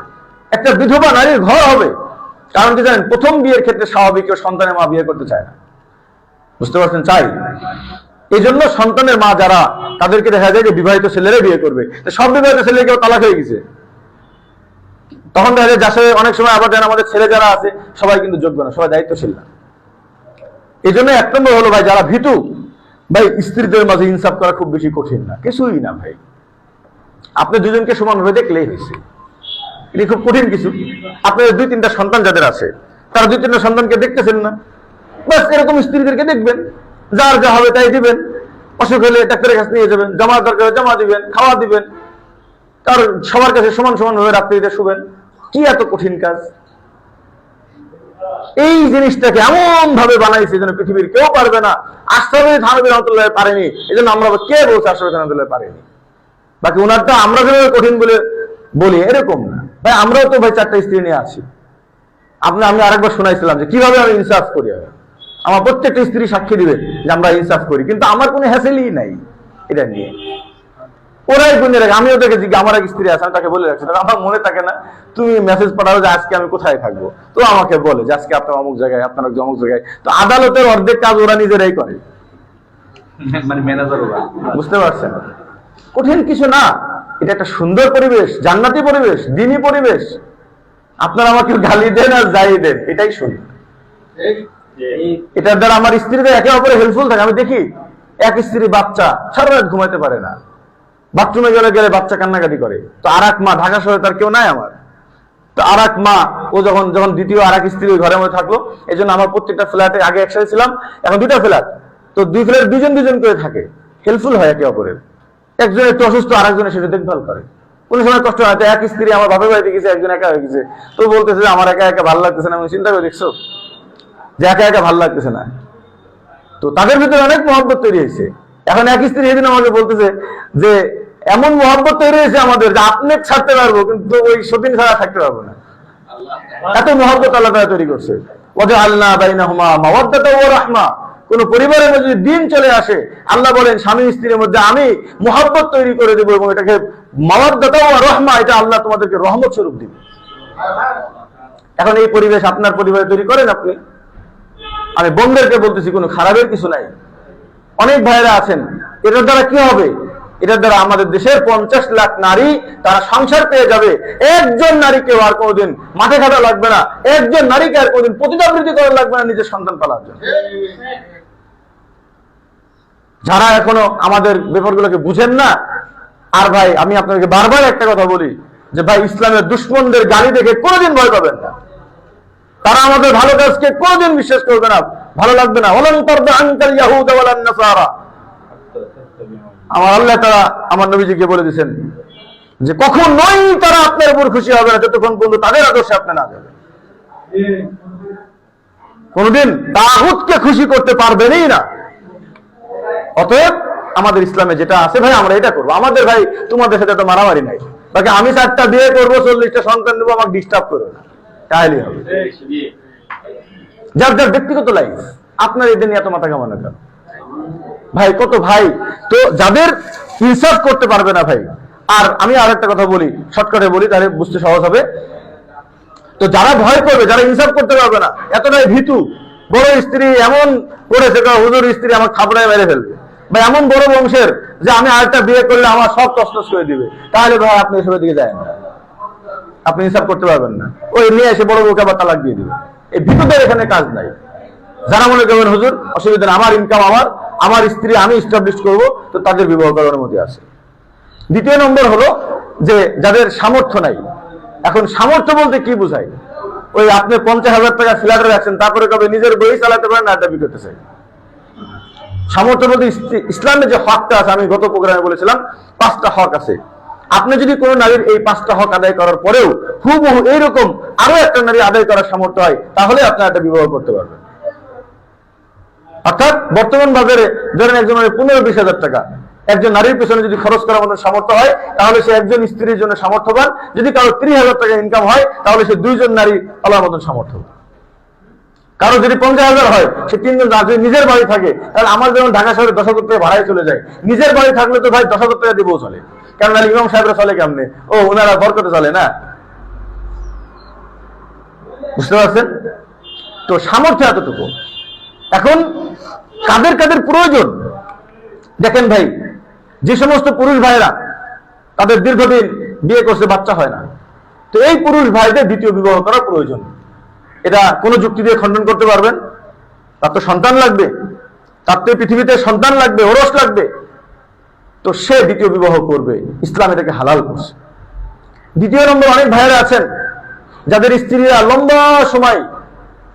একটা বিধবা নারীর ঘর হবে। কারণ কি জানেন, প্রথম বিয়ের ক্ষেত্রে স্বাভাবিক কেউ সন্তানের মা বিয়ে করতে চায় না। বুঝতে পারছেন? চাই। এই জন্য সন্তানের মা যারা, তাদেরকে দেখা যায় যে বিবাহিত ছেলেরা বিয়ে করবে। সব বিবাহিত ছেলে কেউ তালাক হয়ে গেছে, তখন দেখা যায় যার অনেক সময় আবার যেন আমাদের ছেলে যারা আছে সবাই কিন্তু যোগ্য না, সবাই দায়িত্বশীল না। এই জন্য 1 নম্বর হলো ভাই যারা ভীতু, ভাই স্ত্রীদের মাঝে ইনসাফ করা খুব বেশি কঠিন না, কিছুই না ভাই। আপনি দুজনকে সমানভাবে দেখলেই হয়েছে, এটা খুব কঠিন কিছু। আপনাদের 2-3টা সন্তান যাদের আছে, তারা 2-3টা সন্তানকে দেখতেছেন না, বাস এরকম স্ত্রীদেরকে দেখবেন, যার যা হবে তাই দিবেন। অসুখ হলে ডাক্তারের কাছে নিয়ে যাবেন, জমা দরকার জমা দিবেন, খাওয়া দিবেন, কারণ সবার কাছে সমান সমান ভাবে রাত্রিতে শুবেন। কি এত কঠিন কাজ? এই জিনিসটাকে এমন ভাবে বানাইছে যেন পৃথিবীর কেউ পারবে না। আশরাফি থানভী রাহমাতুল্লাহ পারেনি, এই জন্য আমরা কে বলছি আশরাফি থানভী পারেনি? বাকি ওনারটা আমরা যেভাবে কঠিন বলে বলি এরকম না ভাই। আমরাও তো ভাই 4টা স্ত্রী নিয়ে আছি। আমি আরেকবার শোনাইছিলাম যে কিভাবে আমি ইনসাফ করি। আমার প্রত্যেকটা স্ত্রী সাক্ষী দিবে যে আমরা ইনসাফ করি, কিন্তু আমার কোনো হ্যাসেলই নাই এটা নিয়ে। ওরাই গুনে রাখে। আমি ওদেরকে জিজ্ঞাসা, আমার এক স্ত্রী আছে, আমি তাকে বলে রাখছি, আমার মনে থাকে না, তুমি মেসেজ পাঠাও যে আজকে আমি কোথায় থাকবো, তো আমাকে বলে যে আজকে আপনার অমুক জায়গায়, আপনার অমুক জায়গায়। তো আদালতের অর্ধেক কাজ ওরা নিজেরাই করে, মানে ম্যানেজার ওরা। বুঝতে পারছেন? কঠিন কিছু না, এটা একটা সুন্দর পরিবেশ, জান্নাতি পরিবেশ, দ্বীনি পরিবেশ। আপনারা আমাকে গালি দেন আর যাই দেন, এটাই শুনি। এটার দ্বারা আমার স্ত্রীদের একে অপরে হেল্পফুল থাকে। আমি দেখি এক স্ত্রী বাচ্চা সারা রাত ঘুমাইতে পারে না, বাথরুমে গেলে গেলে বাচ্চা কান্নাকাটি করে। তো আর এক মা, ঢাকা শহরে তার কেউ নাই আমার, তো আর এক মা ও যখন দ্বিতীয় আর এক স্ত্রী ঘরের মধ্যে থাকলো, এই জন্য আমার প্রত্যেকটা ফ্ল্যাটে আগে একসাথে ছিলাম, এখন দুইটা ফ্ল্যাট, তো দুই ফ্ল্যাট দুজন দুজন করে থাকে, হেল্পফুল হয় একে অপরের। একজন একটু অসুস্থ, আর একজনের সেটা দেখভাল করে। কোনো সময় কষ্ট হয়, এক স্ত্রী আমার বাপের বাড়িতে গেছে, একজন একা হয়ে গেছে, তো বলতেছে আমার একা একা ভালো লাগতেছে না। আমি চিন্তা করে দেখছো যে একা একা ভালো লাগতেছে না, তো তাদের ভিতরে অনেক মহব্বত তৈরি হয়েছে। এখন এক স্ত্রী সেদিন আমাকে বলতেছে যে এমন মহব্বত তৈরি হয়েছে আমাদের যে আপনি ছাড়তে পারবো কিন্তু ওই সতীন ছাড়া থাকতে পারবো না, এত মহব্বত আল্লাহ তাআলা তৈরি করছে। ওয়াজআলনা বাইনাহুমা মাওয়াদ্দাতাও ওয়া রাহমা। কোন পরিবারের মধ্যে যদি দিন চলে আসে, আল্লাহ বলেন স্বামী স্ত্রীর মধ্যে আমি মহব্বত তৈরি করে দেবো এবং এটাকে মাওয়াদ্দাতাও ওয়া রাহমা, এটা আল্লাহ তোমাদেরকে রহমত স্বরূপ দিবে। এখন এই পরিবেশ আপনার পরিবারে তৈরি করেন আপনি। আমি বোনদেরকে বলতেছি কোনো খারাপের কিছু নাই। অনেক ভাইরা আছেন, এটার দ্বারা কি হবে? এটার দ্বারা আমাদের দেশের 50 লাখ নারী তারা সংসার পেয়ে যাবে। একজন নারীকে আর কোনোদিন মাঠে খাটা লাগবে না, একজন নারীকে আর কোনোদিন প্রতিদাবৃত্তি করা লাগবে না নিজের সন্তান পালার জন্য। যারা এখনো আমাদের ব্যাপারগুলোকে বুঝেন না, আর ভাই আমি আপনাদেরকে বারবার একটা কথা বলি যে ভাই ইসলামের দুশ্মনদের গালি দেখে কোনোদিন ভয় পাবেন না। তারা আমাদের ভালো কাজকে কোনোদিন বিশ্বাস করবে না, ভালো লাগবে না। ওয়ালান তারদা আনকাল ইয়াহুদা ওয়ালান নাসারা। আমার আল্লাহ তাআলা আমার নবীজিকে বলে দিয়েছেন যে কখনোই তারা আপনার উপর খুশি হবে না যতক্ষণ পর্যন্ত তাদের আদর্শে আপনি না যাবেন। কোনদিন তাগুতকে খুশি করতে পারবেনই না। অতএব আমাদের ইসলামে যেটা আছে ভাই আমরা এটা করবো। আমাদের ভাই তোমাদের সাথে তো মারামারি নাই, বাকি আমি 4টা বিয়ে করবো, 40টা সন্তান নেবো, আমাকে ডিস্টার্ব করো না, তাহলেই হবে। যার যার ব্যক্তিগত লাইফ, আপনার এদের নিয়ে এত মাথা কামানো কেন ভাই? কত ভাই তো যাদের ইনসাফ করতে পারবে না ভাই। আর আমি আর একটা কথা বলি, শর্টকাটে বলি, তাহলে বুঝতে সহজ হবে। তো যারা ভয় করবে, যারা ইনসাফ করতে পারবে না, এতটাই ভীতু, বড় স্ত্রী এমন করেছে হুজুর স্ত্রী আমার খাবড়ায় মেরে ফেলবে, বা এমন বড় বংশের যে আমি আরেকটা বিয়ে করলে আমার সব তছনছ করে দিবে, তাহলে ভাই আপনি এসবের দিকে যায় না, আপনি ইনসাফ করতে পারবেন না। ওই নিয়ে এসে বড় বউকে আবার তালাক দিয়ে দিবে। এই ভীতুদের এখানে কাজ নাই। যারা মনে করবেন হুজুর অসুবিধা নেই, আমার ইনকাম আমার স্ত্রী আমি এস্টাবলিশ করবো, তো তাদের বিবাহ করার অনুমতি আছে। দ্বিতীয় নম্বর হলো যে যাদের সামর্থ্য নাই। এখন সামর্থ্য বলতে কি বোঝায়? ওই আপনি 50,000 টাকা ফ্ল্যাটে রাখছেন, তারপরে কবে নিজের বই চালাতে পারেন না, দাবি করতে চাই। সামর্থ্য বলতে ইসলামের যে হকটা আছে, আমি গত প্রোগ্রামে বলেছিলাম 5টা হক আছে। আপনি যদি কোনো নারীর এই 5টা হক আদায় করার পরেও হুবহু এইরকম আরো একটা নারী আদায় করার সামর্থ্য হয়, তাহলে আপনি একটা বিবাহ করতে পারবেন। অর্থাৎ বর্তমান বাজারে ধরেন একজনের 15-20,000 টাকা একজন নারীর পেছনে যদি খরচ করার মতো সামর্থ্য হয়, তাহলে সে একজন স্ত্রীর জন্য সামর্থ্যবান। যদি কারো 30,000 টাকা ইনকাম হয়, তাহলে সে 2জন নারী পালার মতন সামর্থ্য। কারো যদি 50,000 হয়, সে 3জন। যদি নিজের বাড়ি থাকে, তাহলে আমার যেমন ঢাকা শহরে 10,000 টাকা ভাড়ায় চলে যায়, নিজের বাড়ি থাকলে তো ভাই 10,000 টাকা দিবও চলে। কারণ ইমাম সাহেবরা চলে কেমনে? ও ওনারা বরকতে চলে না, বুঝতে পারছেন তো? সামর্থ্য এতটুকু। এখন কাদের কাদের প্রয়োজন দেখেন ভাই। যে সমস্ত পুরুষ ভাইরা তাদের দীর্ঘদিন বিয়ে করছে, বাচ্চা হয় না, তো এই পুরুষ ভাইদের দ্বিতীয় বিবাহ করা প্রয়োজন। এটা কোন যুক্তি দিয়ে খণ্ডন করতে পারবেন? তার তো সন্তান লাগবে, তার তো পৃথিবীতে সন্তান লাগবে, ওরস লাগবে, তো সে দ্বিতীয় বিবাহ করবে। ইসলাম এটাকে হালাল করছে। দ্বিতীয় নম্বর, অনেক ভাইরা আছেন যাদের স্ত্রীরা লম্বা সময়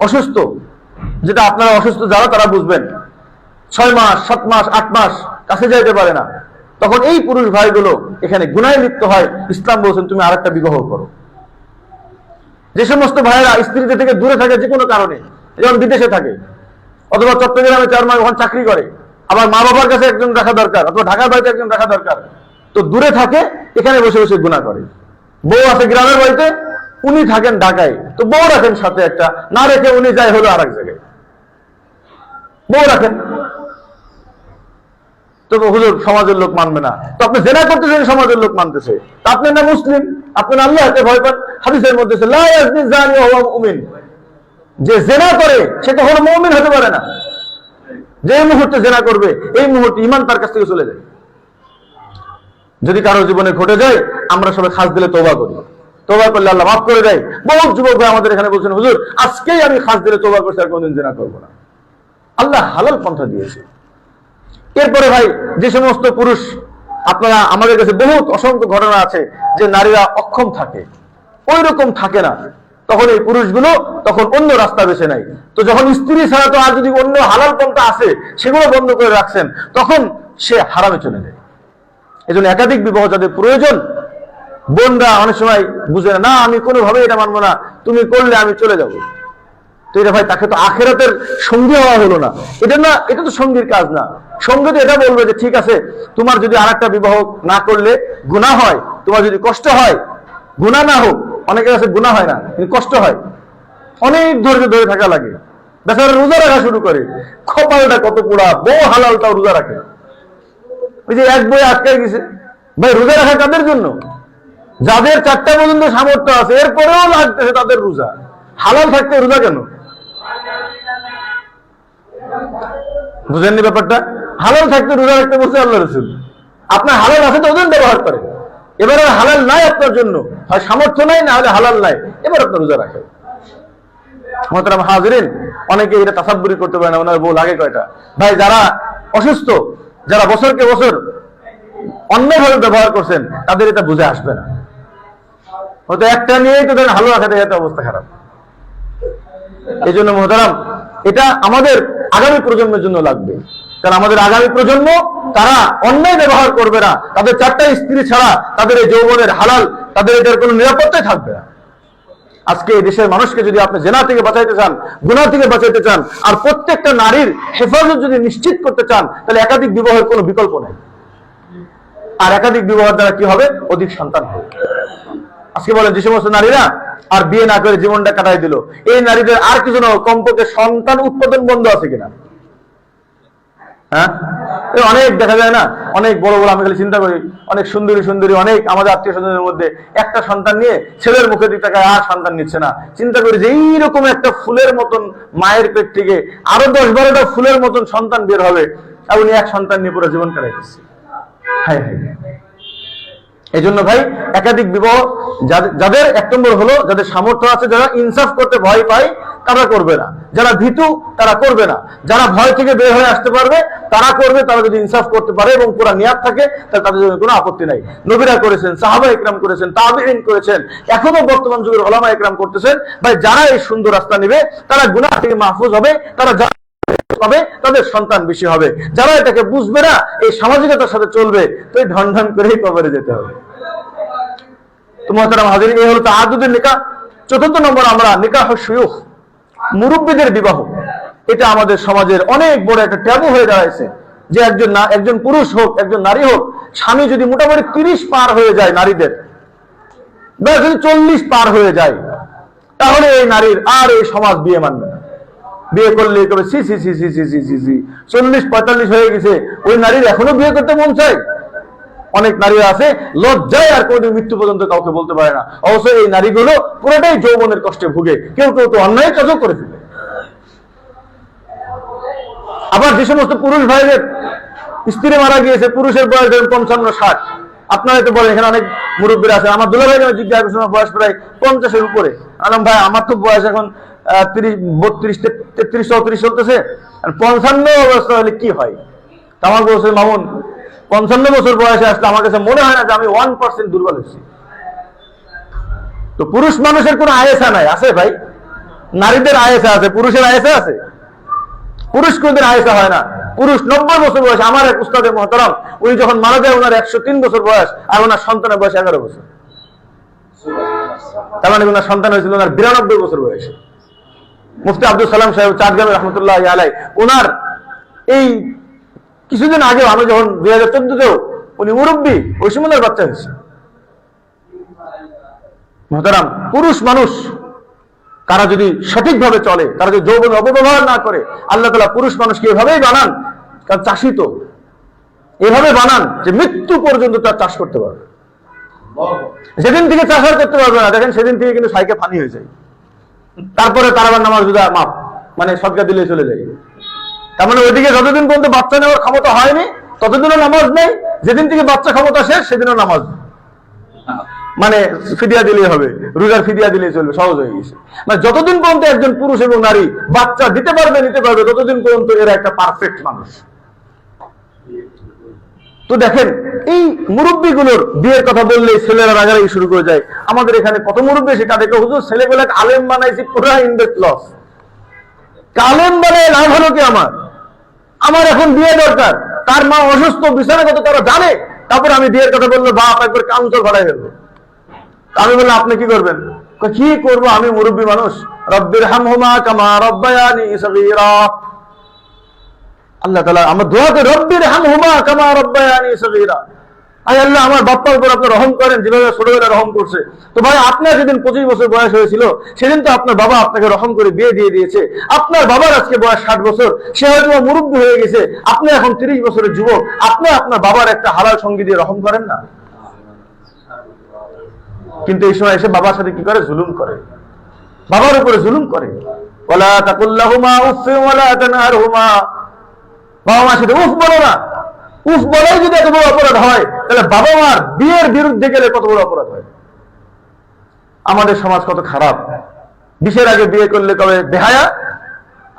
অসুস্থ, যেটা আপনারা অসুস্থ যারা তারা বুঝবেন, 6 মাস 7 মাস 8 মাস কাছে যাইতে পারে না, তখন এই পুরুষ ভাইগুলো এখানে গুনাহে লিপ্ত হয়। ইসলাম বলছেন তুমি আরেকটা বিবাহ করো। যে সমস্ত ভাইয়েরা স্ত্রীদের থেকে দূরে থাকে যে কোনো কারণে, যেমন বিদেশে থাকে অথবা চট্টগ্রামে 4 মাস ওখানে চাকরি করে, আবার মা বাবার কাছে একজন রাখা দরকার, অথবা ঢাকার বাড়িতে একজন রাখা দরকার, তো দূরে থাকে, এখানে বসে বসে গুনাহ করে। বউ আছে গ্রামের বাড়িতে, উনি থাকেন ঢাকায়, তো বউ রাখেন সাথে একটা, না রেখে উনি যায় হলো আরেক জায়গায়, বউ রাখেন। তো হুজুর সমাজের লোক মানবে না, তো আপনি জেনা করতেছেন, সমাজের লোক মানতেছে, তা আপনি না মুসলিম, আপনি আল্লাহকে ভয় পান। হাদিসের মধ্যে লা ইয়াজনি জানি ওয়া হুয়া মুমিন, যে জেনা করে সে কখনো মুমিন হতে পারে না। যে মুহূর্তে জেনা করবে এই মুহূর্তে ঈমান তার কাছ থেকে চলে যায়। যদি কারো জীবনে ঘটে যায়, আমরা সবাই খাস দিলে তওবা করি, তওবা করলে আল্লাহ মাফ করে দেয়। বহু যুবক ভাই আমাদের এখানে বলছেন, হুজুর আজকেই আমি খাস দিলে তওবা করছি, আর কোনদিন জিনা করবো না। আল্লাহ হালাল পন্থা দিয়েছে। এরপরে ভাই যে সমস্ত পুরুষ, আপনারা আমাদের কাছে বহুত অসংখ্য ঘটনা আছে যে নারীরা অক্ষম থাকে, ওই রকম থাকে না, তখন এই পুরুষগুলো তখন অন্য রাস্তা বেছে নেয়। তো যখন স্ত্রী ছাড়া তো আর যদি অন্য হালাল পন্থা আছে সেগুলো বন্ধ করে রাখছেন, তখন সে হারামে চলে যায়। এজন্য একাধিক বিবাহ যাদের প্রয়োজন, বোনরা অনেক সময় বুঝে না, আমি কোনোভাবে এটা মানবো না, তুমি করলে আমি চলে যাব। তো এটা ভাই তাকে তো আখেরাতের সঙ্গী হওয়া হলো না, এটা না, এটা তো সঙ্গীর কাজ না। সঙ্গী তো এটা বলবে যে ঠিক আছে, তোমার যদি আর একটা বিবাহ না করলে গুনাহ হয়, তোমার যদি কষ্ট হয়, গুনাহ না হোক, অনেকের কাছে গুনাহ হয় না কিন্তু কষ্ট হয়, অনেক ধৈর্য ধরে থাকা লাগে, বেচারা রোজা রাখা শুরু করে, কপালটা কত পোড়া, বউ হালালটাও রোজা রাখে। ওই যে এক বই আটকায় গেছে ভাই, রোজা রাখা কাদের জন্য? যাদের 4টা পর্যন্ত সামর্থ্য আছে, এরপরেও লাগতেছে তাদের রোজা। হালাল থাকতে রোজা কেন? বুঝেননি ব্যাপারটা? হালাল থাকতে রোজা রাখতে বলছে আল্লাহ রাসূল। আপনার হালাল আছে তো ওজন ব্যবহার করে, এবার আর হালাল নাই আপনার জন্য, হয় সামর্থ্য নাই, না হলে হালাল নাই, এবার আপনার রোজা রাখে। মোহতারাম হাজিরিন, অনেকে এটা তাসাব্বুরি করতে পারে না, ওনার বউ লাগে কয়টা। ভাই যারা অসুস্থ, যারা বছরকে বছর অন্যভাবে ব্যবহার করছেন, তাদের এটা বুঝে আসবে না। হয়তো একটা নিয়েই তো ধরেন হালুয়া রাখাতে যেতে অবস্থা খারাপ। এই জন্য মোহতারাম, এটা আমাদের আগামী প্রজন্মের জন্য লাগবে, কারণ আমাদের আগামী প্রজন্ম তারা অন্যায় ব্যবহার করবে না, তাদের 4টা স্ত্রী ছাড়া তাদের এই যৌবনের হালাল, তাদের এটার কোনো নিরাপত্তাই থাকবে না। আজকে এই দেশের মানুষকে যদি আপনি জেনা থেকে বাঁচাইতে চান, গুনাহ থেকে বাঁচাইতে চান, আর প্রত্যেকটা নারীর হেফাজত যদি নিশ্চিত করতে চান, তাহলে একাধিক বিবাহের কোনো বিকল্প নেই। আর একাধিক বিবাহের দ্বারা কি হবে? অধিক সন্তান হবে। আজকে বলেন যে সমস্ত নারীরা আর বিয়ে না করে জীবনটা কাটাই দিল, এই নারীদের আর কিছু না, কমপক্ষে সন্তান উৎপাদন বন্ধ আছে কিনা? হ্যাঁ, অনেক দেখা যায় না, অনেক বড় বড়, আমি খালি চিন্তা করি, অনেক সুন্দরী সুন্দরী, অনেক আমাদের আত্মীয় স্বজনের মধ্যে একটা সন্তান নিয়ে ছেলের মুখে দিকে তাকায়, আর সন্তান নিচ্ছে না। চিন্তা করি যে এইরকম একটা ফুলের মতন মায়ের পেট থেকে আরো 10-12টা ফুলের মতন সন্তান বের হবে, আর উনি এক সন্তান নিয়ে পুরো জীবন কাটাই দিচ্ছে। হায় হায়। এই জন্য ভাই একাধিক বিবাহ যাদের 1 নম্বর হলো, যাদের সামর্থ্য আছে, যারা ইনসাফ করতে ভয় পায় তারা করবে না, যারা ভীতু তারা করবে না, যারা ভয় থেকে বের হয়ে আসতে পারবে তারা করবে। তারা যদি ইনসাফ করতে পারে এবং পুরো নিয়াত থাকে, তাহলে তাদের জন্য কোনো আপত্তি নাই। নবীরা করেছেন, সাহাবা ইকরাম করেছেন, তাবিঈন করেছেন, এখনো বর্তমান যুগের উলামা ইকরাম করতেছেন। ভাই যারা এই সুন্দর রাস্তা নেবে তারা গুনাহ থেকে মাহফুজ হবে, তারা হবে, তাদের সন্তান বেশি হবে। যারা এটাকে বুঝবে না, এই সামাজিকতার সাথে চলবে, তো এই ঢন ঢন করেই কবরে যেতে হবে। তো মুহতারাম হাজিরিন, এই হলো তাআদ্দুদুন নিকাহ। 4 নম্বর আমরা নিকাহ শুয়ুখ, মুরব্বিদের বিবাহ। এটা আমাদের সমাজের অনেক বড় একটা ট্যাবু হয়ে দাঁড়াইছে, যে একজন পুরুষ হোক, একজন নারী হোক, স্বামী যদি মোটামুটি 30 পার হয়ে যায় নারীদের, বা যদি 40 পার হয়ে যায়, তাহলে এই নারীর আর এই সমাজ বিয়ে মানবে না। বিয়ে করলে তবে সি সি সি সি সি সি সি সি 40-45 হয়ে গেছে, ওই নারীর এখনো বিয়ে করতে মন চায়। অনেক নারী আছে লজ্জায় আর কোনদিন মৃত্যু পর্যন্ত কাউকে বলতে পারে না। অবশ্য এই নারীগুলো পুরোটাই যৌবনের কষ্টে ভুগে, কেউ কেউ তো অন্যায় কাজও করে ফেলে। আবার যে সমস্ত পুরুষ ভাইদের স্ত্রী মারা গিয়েছে, পুরুষের বয়স ধরেন 55-60, আপনারা তো বলেন এখানে অনেক মুরব্বীরা আছে, আমার দুলা ভাই জিজ্ঞাসা করছিলাম বয়স প্রায় 50-এর উপরে। আলম ভাই আমার তো বয়স এখন 32-33-34 চলতেছে, 55 অবস্থা হলে কি হয়? আমার বলছে মামুন, 55 বছর বয়সে আসলে আমার কাছে মনে হয় না যে আমি 1% দুর্বল হয়েছি। তো পুরুষ মানুষের কোনো আয়েসা নাই, আছে ভাই? নারীদের আয়েসা আছে, পুরুষের আয়েসা আছে? পুরুষ কোনদিন আয়েসা হয় না। পুরুষ 90 বছর বয়স, আমার এক উস্তাদে মুহতারাম, উনি যখন মারা যায় ওনার 103 বছর বয়স, আর ওনার সন্তানের বয়স 11 বছর। তার মানে ওনার সন্তান হয়েছিল ওনার 92 বছর বয়সে। মুফতি আব্দুল সালাম সাহেব চাটগ্রামে রহমতুল্লাহ আলাই, ওনার এই কিছুদিন আগে, আমি যখন 2014-তেও, উনি মুরব্বী, ওই সময় ওনার বাচ্চা হয়েছে। মুহতারাম, পুরুষ মানুষ তারা যদি সঠিকভাবে চলে, তারা যদি যৌবন অপব্যবহার না করে, আল্লাহ তাআলা পুরুষ মানুষকে এভাবেই বানান, কারণ চাষি তো এভাবে বানান যে মৃত্যু পর্যন্ত তার চাষ করতে পারবে। যেদিন থেকে চাষ আর করতে পারবে না, দেখেন সেদিন থেকে কিন্তু সাইকে পানি হয়ে যায়। তারপরে তার আবার নামাজ রোজা মাপ, মানে সদকা দিলে চলে যায়। তার মানে ওইদিকে যতদিন পর্যন্ত বাচ্চা নেওয়ার ক্ষমতা হয়নি ততদিনও নামাজ নেই, যেদিন থেকে বাচ্চা ক্ষমতা শেষ সেদিনও নামাজ নেই। মানে ফিদিয়া দিলেই হবে, রোজার ফিদিয়া দিলেই চলবে, সহজ হয়ে গেছে। মানে যতদিন পর্যন্ত একজন পুরুষ এবং নারী বাচ্চা নিতে পারবে ততদিন পর্যন্ত এরা একটা পারফেক্ট মানুষ। তো দেখেন এই মুরব্বীগুলোর বিয়ের কথা বললেই ছেলেরা রাগারাগি শুরু করে যায়। আমাদের এখানে কত মুরব্বী এসে তাদেরকে হুজুর ছেলেবেলাকে আলেম বানাইছি, পুরা ইনভেস্ট লস। আলেম বানায় লাভ হলো কি আমার এখন বিয়ে দরকার, তার মা অসুস্থ বিছানাগত, তারা জানে, তারপর আমি বিয়ের কথা বললো বাপ একবার কাউন্টার ভাড়াই ফেলবো। আমি বললাম আপনি কি করবেন? কি করবো, আমি মুরব্বী মানুষ, রব্বির হামহুমা কামা রব্বায়ানি সগীরা। আল্লাহ তাআলা আমার দোয়াতে রব্বির হামহুমা কামা রব্বায়ানি সগীরা, আয় আল্লাহ আমার বাপ্পার উপর আপনি রহম করেন যেভাবে ছোটবেলায় রহম করছে। তো ভাই আপনার যেদিন 25 বছর বয়স হয়েছিল সেদিন তো আপনার বাবা আপনাকে রহম করে বিয়ে দিয়ে দিয়েছে। আপনার বাবার আজকে বয়স 60 বছর, সে হয়তো মুরব্বী হয়ে গেছে, আপনি এখন 30 বছরের যুবক, আপনি আপনার বাবার একটা হালাল সঙ্গী দিয়ে রহম করেন না? কিন্তু এই সময় এসে বাবার সাথে কি করে? জুলুম করে, বাবার উপরে জুলুম করে। ওয়ালা তাকুল্লাহুমা উফফিন ওয়ালা তানহারহুমা, বাবা মার সাথে উফ বলো না। উফ বলাই যদি এত বড় অপরাধ হয়, তাহলে বাবা মার বিয়ের বিরুদ্ধে গেলে কত বড় অপরাধ হয়। আমাদের সমাজ কত খারাপ। 20-এর আগে বিয়ে করলে কবে বেহায়া,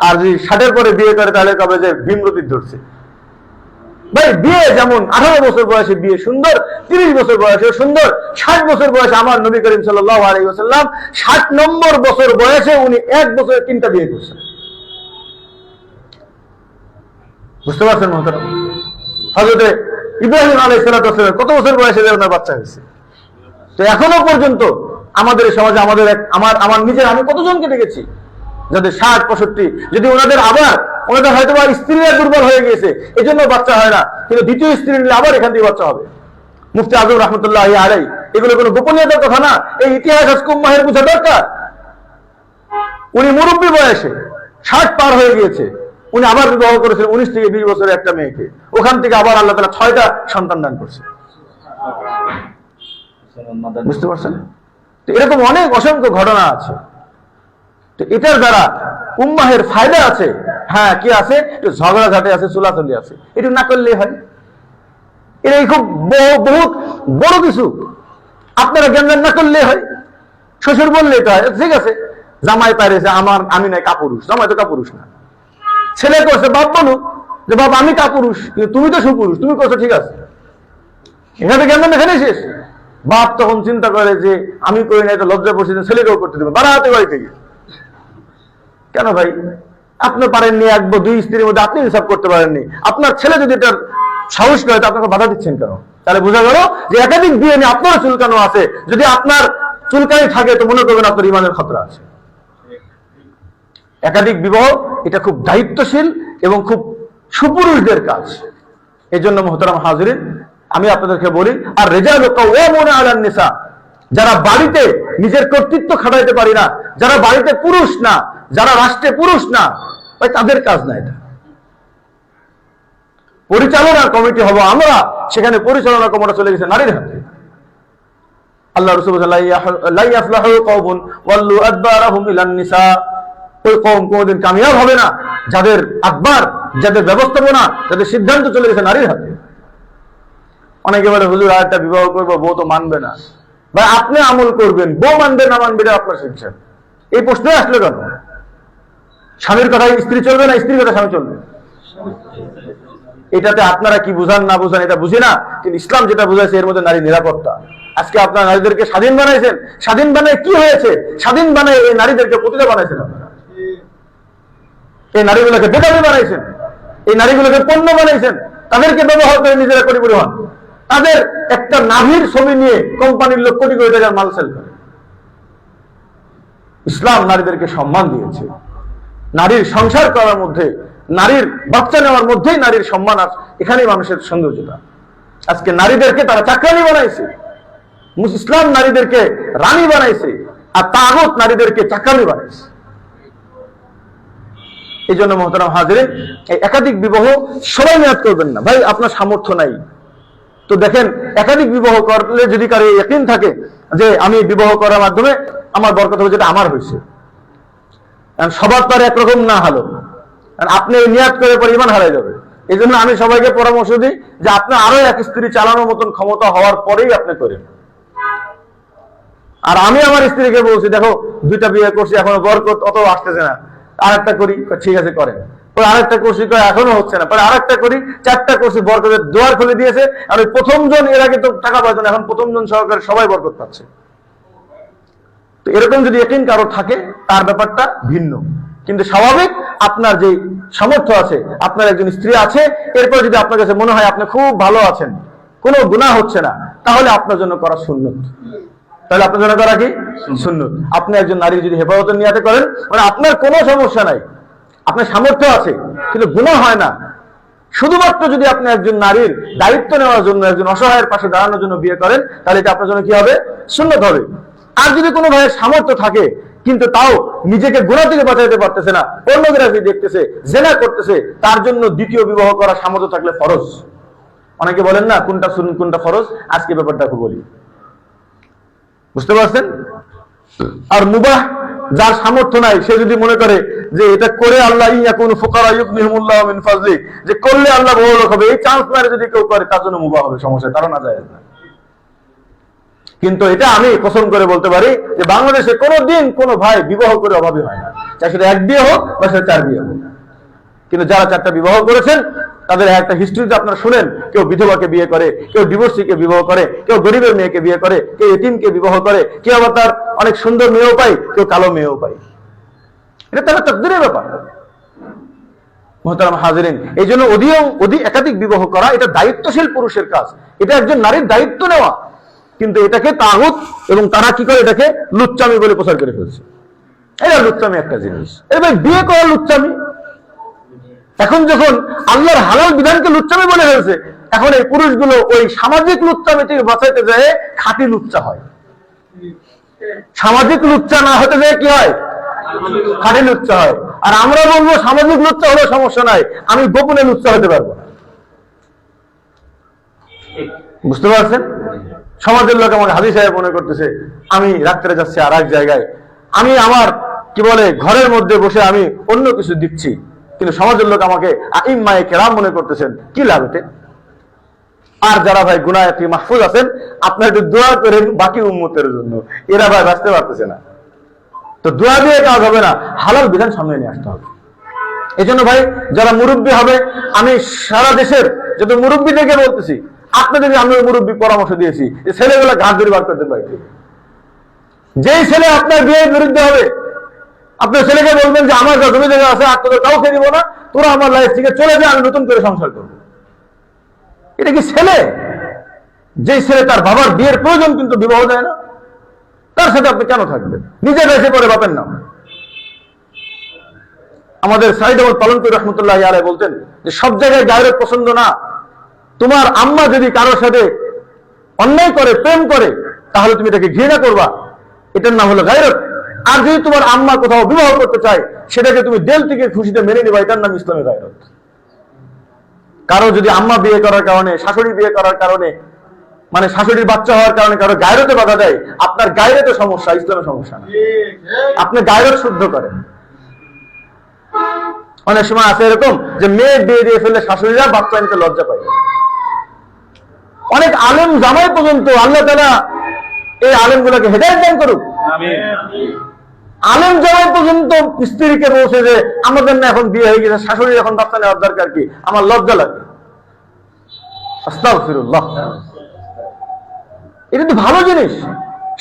আর যদি 60-এর পরে বিয়ে করে তাহলে কবে যে ভীমরতির ধরছে। ভাই বিয়ে যেমন 18 বছর বয়সে বিয়ে সুন্দর, 30 বছর বয়সে সুন্দর, 60 বছর বয়সে আমার নবী করিম সাল্লাল্লাহু আলাইহি ওয়াসাল্লাম 60 নম্বর বছর বয়সে উনি 1 বছরে 3টা বিয়ে করছেন। বুঝতে পারছেন মহতারাম? হযরতে ইব্রাহিম আলাইহিস সালাতু ওয়াস সালাম কত বছর বয়সে ওনার বাচ্চা হয়েছে। তো এখনো পর্যন্ত আমাদের সমাজে আমার নিজের আমি কতজনকে দেখেছি যাদের 60-65, যদি ওনাদের হয়তো বা স্ত্রীরা দুর্বল হয়ে গিয়েছে এই জন্য বাচ্চা হয় না, কিন্তু দ্বিতীয় স্ত্রী নিলে আবার এখান থেকে বাচ্চা হবে। মুফতি আজম রহমতুল্লাহি আলাইহি, এগুলো কোনো গোপনীয়তার কথা না, এই ইতিহাস আজকে উম্মাহের বোঝা দরকার। উনি মুরব্বী বয়সে 60 পার হয়ে গিয়েছে, উনি আবার বিবাহ করেছেন 19 থেকে 20 বছরের একটা মেয়েকে, ওখান থেকে আবার আল্লাহ তাআলা 6টা সন্তান দান করছে। বুঝতে পারছেন? তো এরকম অনেক অসংখ্য ঘটনা আছে। তো এটার দ্বারা উম্মাহের ফায়দা আছে। হ্যাঁ, কি আছে? একটু ঝগড়াঝাটি আছে, চুলাচলি আছে, একটু না করলেই হয়। এটাই খুব বহুত বড় কিছু। আপনারা জ্ঞান না করলেই হয়, শ্বশুর বললেই তো হয়, ঠিক আছে জামাই পাইরেছে আমি নাই কাপুরুষ, জামাই তো কাপুরুষ না। ছেলে করছে, বাপ বলুক যে বাপ আমি কাপুরুষ, কিন্তু তুমি তো সুপুরুষ, তুমি করছো ঠিক আছে, এখানে জ্ঞান এখানে শেষ। বাপ তখন চিন্তা করে যে আমি করি না, এটা লজ্জা পড়ছি, ছেলেকেও করতে দেবে, বাড়াতে বাড়ি থেকে। কেন ভাই? আপনি পারেননি 1-2 স্ত্রীর মধ্যে আপনি হিসাব করতে পারেননি, আপনার ছেলে যদি এটার সাহস করে তো আপনাকে বাধা দিচ্ছেন কেন? তাহলে বোঝা গেল যে একাধিক বিয়ে নিয়ে আপনারও চুলকানো আছে। যদি আপনার চুলকানি থাকে তো মনে করবেন আপনার ইমানের খতরা আছে। একাধিক বিবাহ এটা খুব দায়িত্বশীল এবং খুব সুপুরুষদের কাজ। এই জন্য মুহতারাম হাজিরিন, আমি আপনাদেরকে বলি, আর রিজালু কাওয়ামুনা আলান নিসা, যারা বাড়িতে নিজের কর্তৃত্ব খাটাইতে পারি না, যারা বাড়িতে পুরুষ না, যারা রাষ্ট্রে পুরুষ না, ভাই তাদের কাজ না এটা। পরিচালনা কমিটি হবো আমরা, সেখানে পরিচালনা ক্ষমতা চলে গেছে নারীর হাতে। আল্লাহ রাসূল লা ইয়াফলাহু কওমুন ওয়াল্লু আদবারাহুম ইলান নিসা, ওই কওম কোনদিন কামিয়াব হবে না যাদের আকবার, যাদের ব্যবস্থাপনা, যাদের সিদ্ধান্ত চলে গেছে নারীর হাতে। অনেকে বলে হুজুর আরেকটা বিবাহ করবো, বউ তো মানবে না। ভাই আপনি আমল করবেন, বউ মানবে না মানবে এটা আপনার শিক্ষা। এই প্রশ্ন আসলে কেন? স্বামীর কথায় স্ত্রী চলবে না, স্ত্রীর কথা স্বামী চলবে? এটাতে আপনারা কি বুঝান না বুঝান এটা বুঝি না, কিন্তু ইসলাম যেটা বুঝাইছে এর মধ্যে নারী নিরাপত্তা। আজকে আপনারা নারীদেরকে স্বাধীন বানাইছেন, স্বাধীন বানায় কি হয়েছে? স্বাধীন বানায় এই নারীদেরকে প্রতিটা বানাইছেন আপনারা। এই নারীগুলোকে বেকারি বানাইছেন, এই নারীগুলোকে পণ্য বানাইছেন, তাদেরকে ব্যবহার করে নিজেরা কোটি পরিমাণ, তাদের একটা নাভির ছবি নিয়ে কোম্পানির লোক কোটি কোটি টাকার মাল সেল করে। ইসলাম নারীদেরকে সম্মান দিয়েছে। নারীর সংসার করার মধ্যে, নারীর বাচ্চা নেওয়ার মধ্যেই নারীর সম্মান আছে, এখানেই মানুষের সৌন্দর্যতা। আজকে নারীদেরকে তারা চাকরানি বানাইছে, ইসলাম নারীদেরকে রানী বানাইছে, আর তাগুত নারীদেরকে চাকরানি বানাইছে। এই জন্য মুহতারাম হাজিরিন, এই একাধিক বিবাহ সবাই নিয়াত করবেন না। ভাই আপনার সামর্থ্য নাই তো দেখেন, একাধিক বিবাহ করলে যদি কারো ইয়াকিন থাকে যে আমি বিবাহ করার মাধ্যমে আমার বরকত হবে, যেটা আমার হয়েছে, সবার তো আর একরকম না হলো, আপনি নিয়াত করে পরে ইমান হারাই যাবে। এই জন্য আমি সবাইকে পরামর্শ দিই যে আপনি আরো এক স্ত্রী চালানোর মতন ক্ষমতা হওয়ার পরেই আপনি করেন। আর আমি আমার স্ত্রীকে বলছি, দেখো 2টা বিয়ে করছি, এখনো বরকত অত আসতেছে না, আরেকটা করি। ঠিক আছে করেন। পরে আরেকটা করছি, এখনো হচ্ছে না, পরে আরেকটা করি, 4টা করছি, বরকতের দুয়ার খুলে দিয়েছে। আর ওই প্রথম জন, এর আগে তো টাকা পাইতো না, এখন প্রথম জন সহকারে সবাই বরকত পাচ্ছে। তো এরকম যদি ইয়াকিন কারো থাকে, তার ব্যাপারটা ভিন্ন। কিন্তু স্বাভাবিক, আপনার যে সামর্থ্য আছে, আপনার একজন স্ত্রী আছে, এরপর যদি আপনার কাছে মনে হয় আপনি খুব ভালো আছেন, কোনো গুনাহ হচ্ছে না, তাহলে আপনার জন্য করা সুন্নত। তাহলে আপনার জন্য করা কি সুন্নত। আপনি একজন নারী যদি হেফাজতের নিয়াতে করেন, মানে আপনার কোনো সমস্যা নাই, আপনার সামর্থ্য আছে, কিন্তু গুনাহ হয় না, শুধুমাত্র যদি আপনি একজন নারীর দায়িত্ব নেওয়ার জন্য, একজন অসহায়ের পাশে দাঁড়ানোর জন্য বিয়ে করেন, তাহলে এটা আপনার জন্য কি হবে? সুন্নত হবে। আর যদি কোনো ভাইয়ের সামর্থ্য থাকে, কিন্তু তাও নিজেকে গুনাহ থেকে বাঁচাতে পারতেছে না, পর্নোগ্রাফি দেখতেছে, জেনা করতেছে, তার জন্য দ্বিতীয় বিবাহ করার সামর্থ্য থাকলে ফরজ। অনেকে বলেন না কোনটা সুন্নত কোনটা ফরজ, আজকে ব্যাপারটা খুব বলি, বুঝতে পারছেন? আর মুবাহ, যার সামর্থ্য নাই, সে যদি মনে করে যে এটা করে আল্লাহ ইয়াকুন ফুকারা ইউগনিহুমুল্লাহু মিন ফাজলি, যে করলে আল্লাহ বড় লোক হবে, এই চান্স মেরে যদি কেউ করে, তার জন্য মুবাহ হবে, সমস্যা, কারণ না যায় না। কিন্তু এটা আমি কসম করে বলতে পারি যে বাংলাদেশে কোনোদিন কোনো ভাই বিবাহ করে অভাবী হয় না, চাই সেটা 1 বিয়ে হোক বা সেটা 4 বিয়ে হোক। কিন্তু যারা 4টা বিবাহ করেছেন, তাদের একটা হিস্ট্রিতে আপনারা শুনেন, কেউ বিধবাকে বিয়ে করে, কেউ ডিভোর্সিকে বিবাহ করে, কেউ গরিবের মেয়েকে বিয়ে করে, কেউ এতিমকে বিবাহ করে, কেউ আবার তার অনেক সুন্দর মেয়েও পায়, কেউ কালো মেয়েও পায়। এটা তার তাকদীরের ব্যাপার। মুহতারাম হাজিরিন, এই জন্য একাধিক বিবাহ করা এটা দায়িত্বশীল পুরুষের কাজ, এটা একজন নারীর দায়িত্ব নেওয়া। কিন্তু এটাকে তাগুত এবং তারা কি করে, এটাকে লুচ্চামি বলে প্রচার করে ফেলছে। এটা লুচ্চামি একটা জিনিস, এবার বিয়ে করা লুচ্চামি। এখন যখন আল্লাহর হালাল বিধানকে লুচ্চামি বলে ফেলছে, এখন এই পুরুষগুলো ওই সামাজিক লুচ্চামি থেকে বাঁচাইতে যায় খাঁটি লুচ্চা হয়। সামাজিক লুচ্চা না হতে যায় কি হয়? খাঁটি লুচ্চা হয়। আর আমরা বলবো সামাজিক লুচ্চা হলে সমস্যা নাই, আমি গোপনে লুচ্চা হতে পারবো না। বুঝতে পারছেন? সমাজের লোক আমাকে হাজি সাহেব মনে করতেছে, আমি রাত্রে যাচ্ছি আর এক জায়গায়, আমি আমার কি বলে ঘরের মধ্যে বসে আমি অন্য কিছু দিচ্ছি, কিন্তু সমাজের লোক আমাকে আইম্মায়ে কেরাম মনে করতেছেন, কি লাভ এতে? আর যারা ভাই গুনাহে মাহফুজ আছেন, আপনারা একটু দোয়া করেন বাকি উম্মতের জন্য, এরা ভাই বাঁচতে পারতেছে না। তো দোয়া দিয়ে কাজ হবে না, হালাল বিধান সামনে নিয়ে আসতে হবে। এই জন্য ভাই যারা মুরব্বী হবে, আমি সারা দেশের যত মুরব্বীদেরকে বলতেছি, আপনাদেরকে আমি মুরব্বী পরামর্শ দিয়েছি যে ছেলেগুলা ঘাট ধরে বার করতে পারি। যেই ছেলে আপনার বিয়ের বিরুদ্ধে হবে, আপনার ছেলেকে বলবেন যে আমার যা জমি জায়গা আছে আর তোদের কাউকে দিব না, তোরা আমার লাইফ থেকে চলে যায়, আমি নতুন করে সংসার করবো। এটা কি ছেলে? যেই ছেলে তার বাবার বিয়ের প্রয়োজন কিন্তু বিবাহ দেয় না, তার সাথে আপনি কেন থাকবেন? নিজে বেঁচে পড়ে বাপের নাম। আমাদের সাইদ আহমদ পালনপুর রহমতুল্লাহ আলাইহি বলতেন যে সব জায়গায় গায়রত পছন্দ না। তোমার আম্মা যদি কারোর সাথে অন্যায় করে, প্রেম করে, তাহলে তুমি এটাকে ঘৃণা করবা, এটার নাম হলো গায়রত। আর যদি তোমার আম্মা কোথাও বিবাহ করতে চায়, সেটাকে তুমি দিল থেকে খুশিতে মেনে নিবা, এটার নাম ইসলামী গায়রত। কারো যদি আম্মা বিয়ে করার কারণে, শাশুড়ি বিয়ে করার কারণে, মানে শাশুড়ির বাচ্চা হওয়ার কারণে কারো গায়রতে বাধা দেয়, আপনার গায়রতে সমস্যা, ইসলামের সমস্যা না। আপনি গায়রত শুদ্ধ করেন। অনেক সময় আছে এরকম যে মেয়ে বিয়ে দিয়ে ফেললে শাশুড়িরা বাচ্চা নিতে লজ্জা পায়। অনেক আলেম জামাই পর্যন্ত, আল্লাহ তাআলা এই আলেম গুলোকে হেদায়েত দান করুক, আলেম জামাই পর্যন্ত স্ত্রীকে বলছে যে আমাদের না এখন বিয়ে হয়ে গেছে, শাশুড়ি এখন বাচ্চা নেওয়ার দরকার কি, আমার লজ্জা লাগে। আস্তাগফিরুল্লাহ। এটা তো ভালো জিনিস।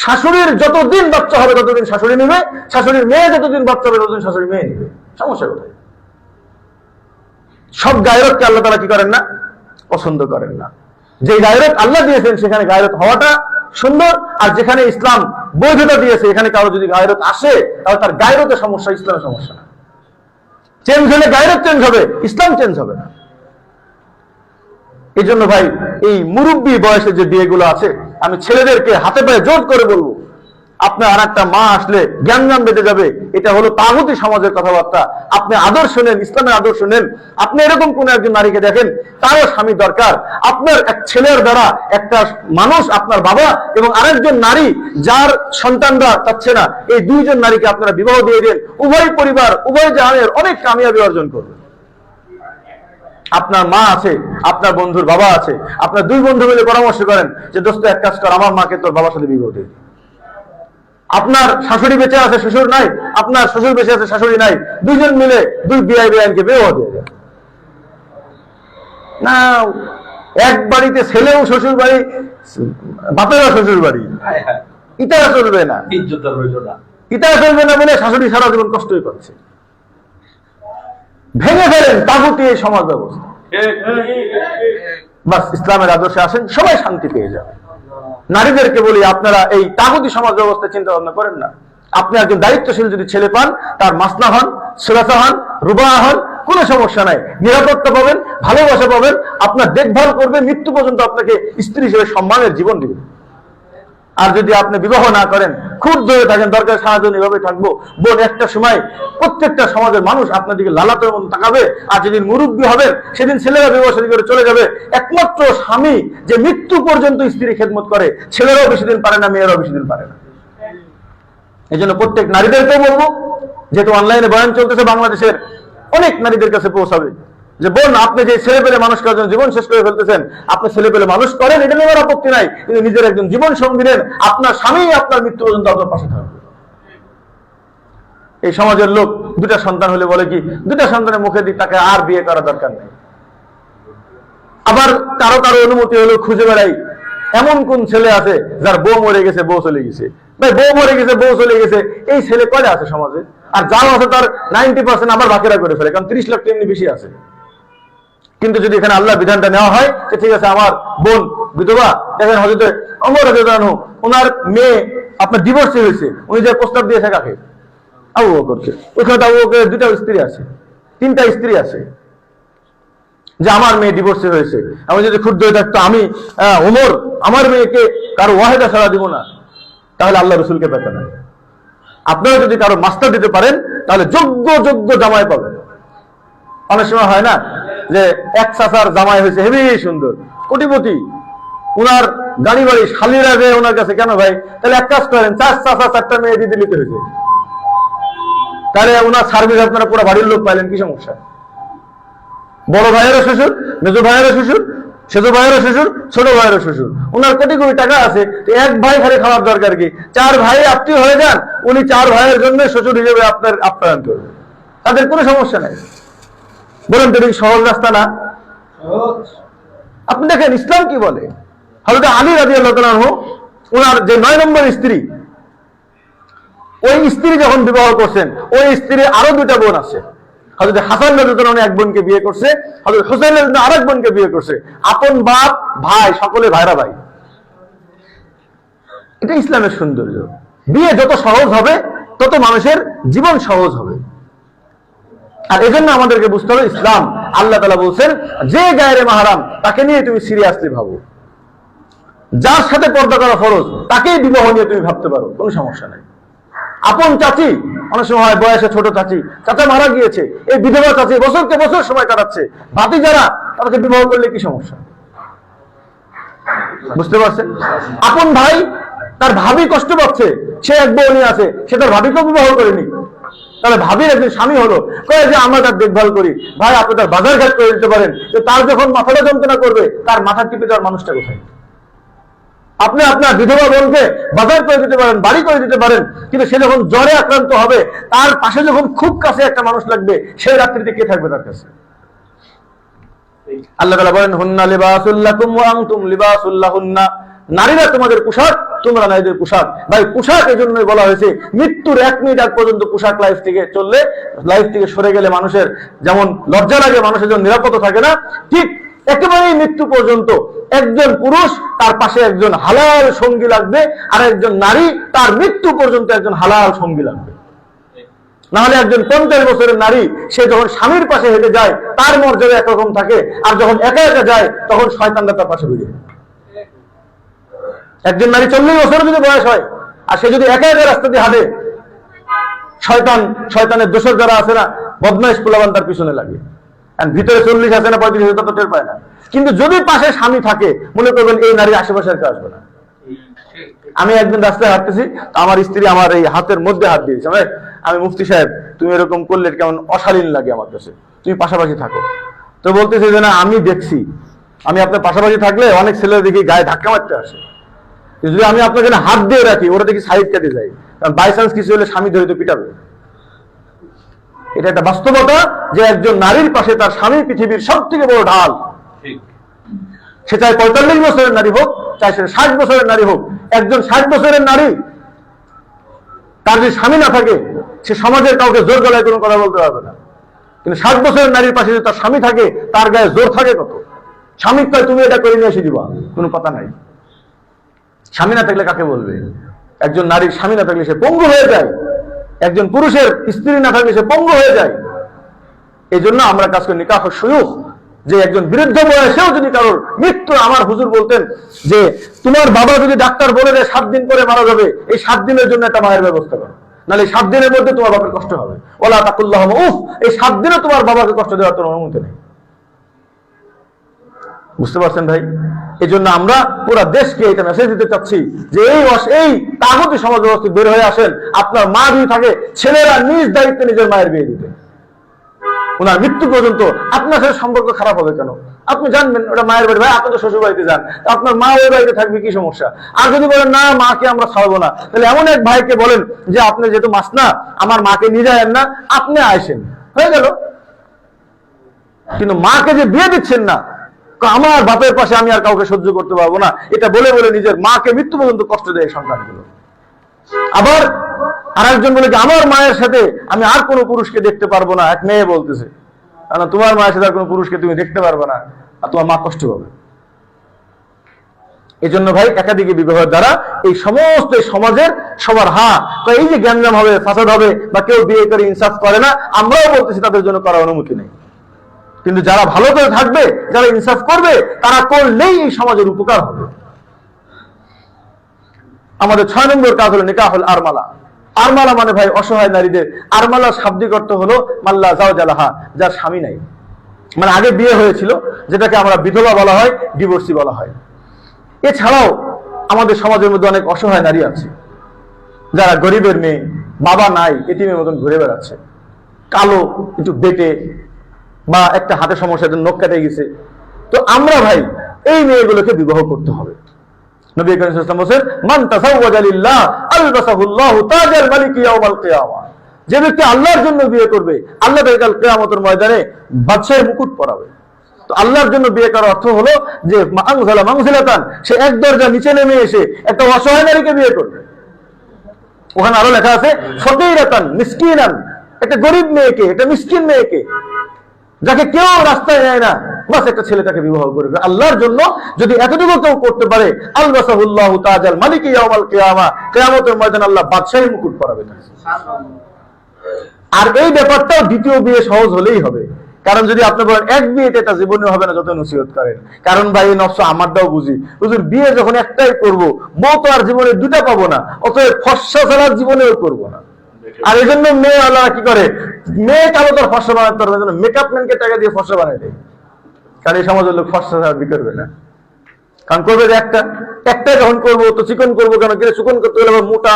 শাশুড়ির যতদিন বাচ্চা হবে ততদিন শাশুড়ি নেবে, শাশুড়ির মেয়ে যতদিন বাচ্চা হবে ততদিন শাশুড়ি মেয়ে নেবে, সমস্যা কোথায়? সব গায়রতকে আল্লাহ তাআলা কি করেন না? পছন্দ করেন না। যে গায়রত আল্লাহ দিয়েছেন সেখানে গায়রত হওয়াটা সুন্দর, আর যেখানে ইসলাম বৈধতা দিয়েছে এখানে কারো যদি গায়রত আসে, তাহলে তার গায়রতের সমস্যা, ইসলামের সমস্যা না। চেঞ্জ হলে গায়রত চেঞ্জ হবে, ইসলাম চেঞ্জ হবে না। এই জন্য ভাই এই মুরব্বী বয়সে যে বিয়েগুলো আছে, আমি ছেলেদেরকে হাতে পায়ে জোর করে বলবো, আপনার আর একটা মা আসলে জ্ঞান বেঁধে যাবে। এটা হলো তাগুতি সমাজের কথাবার্তা। আপনি আদর্শ নেন, ইসলামের আদর্শ নেন। আপনি এরকম কোন একজন নারীকে দেখেন, তারও স্বামী দরকার। আপনার এক ছেলের দ্বারা একটা মানুষ, আপনার বাবা এবং আরেকজন নারী যার সন্তানরা চাচ্ছে না, এই দুইজন নারীকে আপনারা বিবাহ দিয়ে দেন, উভয় পরিবার উভয় জাহানের অনেক কামিয়াবি অর্জন করবে। আপনার মা আছে, আপনার বন্ধুর বাবা আছে, আপনার দুই বন্ধু মিলে পরামর্শ করেন যে দোস্ত এক কাজ কর, আমার মাকে তোর বাবার সাথে বিবাহ দিয়ে, আপনার শাশুড়ি বেঁচে আছে, শ্বশুর নাই, আপনার শ্বশুর বেঁচে আছে, শাশুড়ি নাই, দুইজন মিলে দুই বিআই বেআইনকে বিবাহ দিয়ে দেয় না। এক বাড়িতে ছেলেও শ্বশুর বাড়ি, বাপেরও শ্বশুর বাড়ি, এটা চলবে না, এটা চলবে না বলে শাশুড়ি সারা জীবন কষ্টই পাচ্ছে। ভেঙে ফেলেন তাগুতি এই সমাজ ব্যবস্থা, বাস ইসলামের আদর্শে আসেন, সবাই শান্তি পেয়ে যাবে। নারীদেরকে বলি, আপনারা এই তাগুতি সমাজ ব্যবস্থা চিন্তা ভাবনা করেন না। আপনি একজন দায়িত্বশীল যদি ছেলে পান, তার মাসনা হন, সুরাসা হন, রুবা হন, কোনো সমস্যা নাই, নিরাপত্তা পাবেন, ভালোবাসা পাবেন, আপনার দেখভাল করবে, মৃত্যু পর্যন্ত আপনাকে স্ত্রী হিসেবে সম্মানের জীবন দিবে। আর যদি আপনি বিবাহ না করেন, খুব ধরে থাকেন, দরকার সারাজন এভাবে থাকবো, বোন একটা সময় প্রত্যেকটা সমাজের মানুষ আপনার দিকে লালাতের মতো তাকাবে। আর যেদিন মুরব্বী হবেন, সেদিন ছেলেরা বিবাহ শাদী করে চলে যাবে। একমাত্র স্বামী যে মৃত্যু পর্যন্ত স্ত্রী খেদমত করে, ছেলেরাও বেশি দিন পারে না, মেয়েরাও বেশি দিন পারে না। এই জন্য প্রত্যেক নারীদেরকেও বলবো, যেহেতু অনলাইনে বয়ান চলতেছে, বাংলাদেশের অনেক নারীদের কাছে পৌঁছাবে যে বোন, আপনি যে ছেলে পেলে মানুষ করার জন্য জীবন শেষ করে ফেলতেছেন, আপনি ছেলে পেলে মানুষ করেন, এটা নিয়ে আপত্তি নাই, কিন্তু নিজের একজন জীবন সঙ্গী নেন, আপনার স্বামী আপনার মৃত্যু পর্যন্ত আপনার পাশে থাকবে। এই সমাজের লোক দুটা সন্তান হলে বলে কি, দুটা সন্তানের মুখে দিক তাকে আর বিয়ে করা দরকার নেই। আবার কারো কারো অনুমতি হলো খুঁজে বেড়াই, এমন কোন ছেলে আছে যার বউ মরে গেছে, বউ চলে গেছে। ভাই, বউ মরে গেছে, বউ চলে গেছে, এই ছেলে কয়টা আছে সমাজে? আর যাও আছে তার 90% আবার বাকিরা করে ফেলে, কারণ 30 লাখ তো এমনি বেশি আছে। কিন্তু যদি এখানে আল্লাহ বিধানটা নেওয়া হয় যে ঠিক আছে, আমার বোন বিধবা, দেখেন হযরত ওমর রাদিয়াল্লাহু আনহু, ওনার মেয়ে আপনার ডিভোর্স হয়েছে, উনি যে প্রস্তাব দিয়েছে কাকে? আবু বকরকে। ওইখানে আবু বকরের দুটা স্ত্রী আছে, তিনটা স্ত্রী আছে, যে আমার মেয়ে ডিভোর্সে হয়েছে, আমি যদি ক্ষুব্ধ হয়ে থাকতো, আমি ওমর আমার মেয়েকে কারো ওয়াহেদা ছাড়া দিব না, তাহলে আল্লাহ রসুলকে পেতে না। আপনারা যদি কারো মাস্টার দিতে পারেন, তাহলে যোগ্য যোগ্য জামাই পাবেন। অনেক সময় হয় না যে এক চাচার জামাই হয়েছে হেবি সুন্দর, কোটিপতি, ওনার গাড়ি বাড়ি, শালিরা যে ওনার কাছে, কেন ভাই? তাহলে এক কাজ করেন, 4 চাচা 4টা মেয়ে দিতে নিতে হয়েছে, তাহলে ওনার সার্ভিস আপনারা পুরো বাড়ির লোক পাইলেন, কি সমস্যা? বড় ভাইয়েরও শ্বশুর, মেজো ভাইয়েরও শ্বশুর, সেজো ভাইয়েরও শ্বশুর, ছোট ভাইয়েরও শ্বশুর, ওনার কোটি কোটি টাকা আছে, এক ভাই খালি খাওয়ার দরকার কি? 4 ভাই আত্মীয় হয়ে যান, উনি 4 ভাইয়ের জন্য শ্বশুর হিসেবে আপনার আপ্যায়ন করবে, তাদের কোনো সমস্যা নাই। বলেন তো, সহজ রাস্তা না? আপনি দেখেন ইসলাম কি বলে। হযরত আলী রাদিয়াল্লাহু তাআলা আনহু, ওনার যে 9 নম্বর স্ত্রী, ওই স্ত্রী যখন বিবাহ করছেন, ওই স্ত্রীর আরো 2টা বোন আছে। হযরত হাসান রাদিয়াল্লাহু তাআলা একজন কে বিয়ে করছে, হযরত হুসাইন রাদিয়াল্লাহু তাআলা আরেক বোনকে বিয়ে করছে। আপন বাপ ভাই, সকলে ভাইরা ভাই। এটা ইসলামের সৌন্দর্য। বিয়ে যত সহজ হবে, তত মানুষের জীবন সহজ হবে। আর এজন্য আমাদেরকে বুঝতে হবে, ইসলাম, আল্লাহ তাআলা বলছেন, যে গায়রে মাহরাম তাকে নিয়ে তুমি সিরিয়াসলি ভাবো, যার সাথে পর্দা করা ফরজ তাকেই বিবাহ নিয়ে তুমি ভাবতে পারো, কোনো সমস্যা নাই। আপন চাচি, অনেক সময় বয়সে ছোট চাচি, চাচা মারা গিয়েছে, এই বিধবা চাচি বছরকে বছর সময় কাটাচ্ছে, ভাতি যারা, তাদেরকে বিবাহ করলে কি সমস্যা? বুঝতে পারছেন? আপন ভাই, তার ভাবি কষ্ট পাচ্ছে, সে এক বউ নিয়ে আছে, সে তার ভাবিকেও বিবাহ করেনি, তাহলে ভাবির একজন স্বামী হলো, কয়ে যে আমরা তার দেখভাল করি, ভাই আপনি তার বাজার ঘাট করে দিতে পারেন, তার যখন মাথাটা যন্ত্রণা করবে, তার মাথা টিপে দেওয়ার মানুষটা কোথায়? আপনি আপনার বিধবা বোনকে বাজার করে দিতে পারেন, বাড়ি করে দিতে পারেন, কিন্তু সে যখন জ্বরে আক্রান্ত হবে, তার পাশে যখন খুব কাছে একটা মানুষ লাগবে, সেই রাত্রিতে কে থাকবে তার কাছে? আল্লাহ তাআলা বলেন, হুন্না লিবাসুল লাকুম ওয়া আনতুম লিবাসুল লাহুন্না, নারীরা তোমাদের পোশাক, তোমরা নারীদের পোশাক। ভাই, পোশাক এই জন্যই বলা হয়েছে, মৃত্যুর 1 মিনিট আগ পর্যন্ত পোশাক লাইফ থেকে চললে, লাইফ থেকে সরে গেলে মানুষের যেমন লজ্জা লাগে, মানুষের জন্য নিরাপদ থাকে না, ঠিক একেবারেই মৃত্যু পর্যন্ত একজন পুরুষ, তার পাশে একজন হালাল সঙ্গী লাগবে, আর একজন নারী, তার মৃত্যু পর্যন্ত একজন হালাল সঙ্গী লাগবে। নাহলে একজন 50 বছরের নারী, সে যখন স্বামীর পাশে হেঁটে যায়, তার মর্যাদা একরকম থাকে, আর যখন একা একা যায়, তখন শয়তানরা তার পাশে বেরিয়ে যায়। একজন নারী 40 বছর যদি বয়স হয়, আর সে যদি একা একা রাস্তা দিয়ে হাঁটে, শয়তানের দোষর যারা আছে না, বদমাইশ পোলাপান তার পিছনে লাগে, আর ভিতরে 40 আছে না 35 আছে, তত টের পায় না। কিন্তু যদি পাশে স্বামী থাকে, মনে করবেন এই নারীর আশেপাশে আর কেউ আসবে না। আমি একদিন রাস্তায় হাঁটতেছি, আমার স্ত্রী আমার এই হাতের মধ্যে হাত দিয়েছে, আমি মুফতি সাহেব, তুমি এরকম করলে কেমন অশালীন লাগে আমার কাছে, তুমি পাশাপাশি থাকো। তো বলতেছে যে না, আমি দেখছি, আমি আপনার পাশাপাশি থাকলে অনেক ছেলে দেখি গায়ে ধাক্কা মারতে আসে, যদি আমি আপনাকে হাত দিয়ে রাখি, ওরা দেখি সাইড কেটে যায়, কারণ বাই চান্স কিছু হলে স্বামী ধরে তো পিটাবে। এটা একটা বাস্তবতা যে একজন নারীর পাশে তার স্বামী পৃথিবীর সব থেকে বড় ঢাল। সে চাই 45 বছরের নারী হোক, চাই সে 60 বছরের নারী হোক। একজন 60 বছরের নারী, তার যদি স্বামী না থাকে, সে সমাজের কাউকে জোর গলায় কোনো কথা বলতে পারবে না। কিন্তু 60 বছরের নারীর পাশে যদি তার স্বামী থাকে, তার গায়ে জোর থাকে কত। স্বামী কয় তুমি এটা করে নিয়ে এসে দিবা, কোনো কথা নাই। স্বামী না থাকলে কাকে বলবে? একজন নারীর স্বামী না থাকলে সে পঙ্গু হয়ে যায়, একজন পুরুষের স্ত্রী না থাকলে সে পঙ্গু হয়ে যায়। এই জন্য আমরা কাজ করি নিকাহ সুয়ুখ, যে একজন বৃদ্ধ বয়সেও যদি কারোর মৃত্যু, আমার হুজুর বলতেন যে তোমার বাবা যদি ডাক্তার বলে দেয় 7 দিন পরে মারা যাবে, এই 7 দিনের জন্য একটা মায়ের ব্যবস্থা করো, নাহলে 7 দিনের মধ্যে তোমার বাবার কষ্ট হবে। ওলা তাকুল্লাহ উফ, এই 7 দিনে তোমার বাবাকে কষ্ট দেওয়ার তোমার অনুমতি নেই। বুঝতে পারছেন ভাই? এই জন্য আমরা পুরো দেশকে এটা মেসেজ দিতে চাচ্ছি যে এই তাগুতি সমাজ ব্যবস্থা বের হয়ে আসেন। আপনার মা যদি থাকে, ছেলেরা নিজ দায়িত্বে নিজের মায়ের বিয়ে দিতে, ওনার মৃত্যু পর্যন্ত। আপনার সাথে সম্পর্ক খারাপ হবে কেন? আপনি জানবেন ওটা মায়ের বাড়ি, ভাই আপনি তো শ্বশুর বাড়িতে যান, আপনার মা ওই বাড়িতে থাকবে, কি সমস্যা? আর যদি বলেন না মাকে আমরা ছাড়বো না, তাহলে এমন এক ভাইকে বলেন যে আপনি যেহেতু মাস না, আমার মাকে নিয়ে যায়েন না, আপনি আইসেন, হয়ে গেল। কিন্তু মাকে যে বিয়ে দিচ্ছেন না, আমার বাপের পাশে আমি আর কাউকে সহ্য করতে পারবো না, এটা বলে বলে নিজের মাকে মৃত্যু পর্যন্ত কষ্ট দেয় সন্তানগুলো। আবার আর একজন বলে যে আমার মায়ের সাথে আমি আর কোনো পুরুষকে দেখতে পারবো না। এক মেয়ে বলতেছে, তোমার মায়ের সাথে আর কোনো পুরুষকে তুমি দেখতে পারবে না, আর তোমার মা কষ্ট পাবে। এই জন্য ভাই একাধিক বিবাহের দ্বারা এই সমস্ত সমাজের সবার এই যে গ্যাঞ্জাম হবে, ফাসাদ হবে, বা কেউ বিয়ে করে ইনসাফ করে না, আমরাও বলতেছি তাদের জন্য করার অনুমতি নেই। কিন্তু যারা ভালো করে থাকবে, যারা ইনসাফ করবে, তারা করলেই এই সমাজের উপকার হবে। আমাদের 6 নম্বর কাজ হলো নিকাহুল আরমালা। আরমালা মানে ভাই অসহায় নারীদের। আরমালা শাব্দিক অর্থ হলো মাল্লা জাওজালাহা, যার স্বামী নাই, মানে আগে বিয়ে হয়েছিল, যেটাকে আমরা বিধবা বলা হয়, ডিভোর্সি বলা হয়। এছাড়াও আমাদের সমাজের মধ্যে অনেক অসহায় নারী আছে, যারা গরিবের মেয়ে, বাবা নাই, এতিমের মতন ঘুরে বেড়াচ্ছে, কালো, একটু বেটে, বা একটা হাতে সমস্যা, নখ কেটে গেছে। তো আমরা ভাই এই মেয়েগুলোকে বিবাহ করতে হবে। নবী করিম সাল্লাল্লাহু আলাইহি ওয়াসাল্লাম বলেন, মান তাযাওয়াজা লিল্লাহ আলবাসাহুল্লাহু তাজাল মালিকি ইয়াউমাল কিয়ামা। যে ব্যক্তি আল্লাহর জন্য বিয়ে করবে, আল্লাহ তাকে কাল কিয়ামতের ময়দানে বাদশাহের মুকুট পরাবে। তো আল্লাহর জন্য বিয়ে করার অর্থ হলো যে মানজালা মানজিলাতান, সে এক দরজা নিচে নেমে এসে একটা অসহায় নারীকে বিয়ে করবে। ওখানে আরো লেখা আছে ফকিরাতান মিসকিনান, একটা গরিব মেয়েকে, একটা মিসকিন মেয়েকে, যাকে কেউ রাস্তায় নেয় না, বাস একটা ছেলে তাকে বিবাহ করবে আল্লাহর জন্য। যদি এতটুকু কেউ করতে পারে, আলবাসাহুল্লাহু তাজাল মালিকি ইয়াউমাল কিয়ামা, কিয়ামতের ময়দানে আল্লাহ বাদশাহী মুকুট পরাবে। আর এই ব্যাপারটাও দ্বিতীয় বিয়ে সহজ হলেই হবে। কারণ যদি আপনি বলেন এক বিয়েতে এটা জীবনে হবে না, যত নসিহত করেন। কারণ ভাই এই নফস আমারটাও বুঝি, হুজুর বিয়ে যখন একটাই করব, বউ তো আর জীবনে দুটা পাবো না, অতএব ফর্সা ছাড়া জীবনেও করবো না। আর এই জন্য মেয়ে আল্লাহ কি করে, মেয়ে কালো তার ফর্সা বানাতে পারবে না, মেকআপ ম্যানকে টাকা দিয়ে ফর্সা বানাই দেয়। কারণ এই সমাজের লোক ফর্সা ছাড়া বিয়ে করবে না। কারণ করবে যে একটাই যখন করবো, তো চিকন করবো কেন? চিকন করতে গেলে মোটা,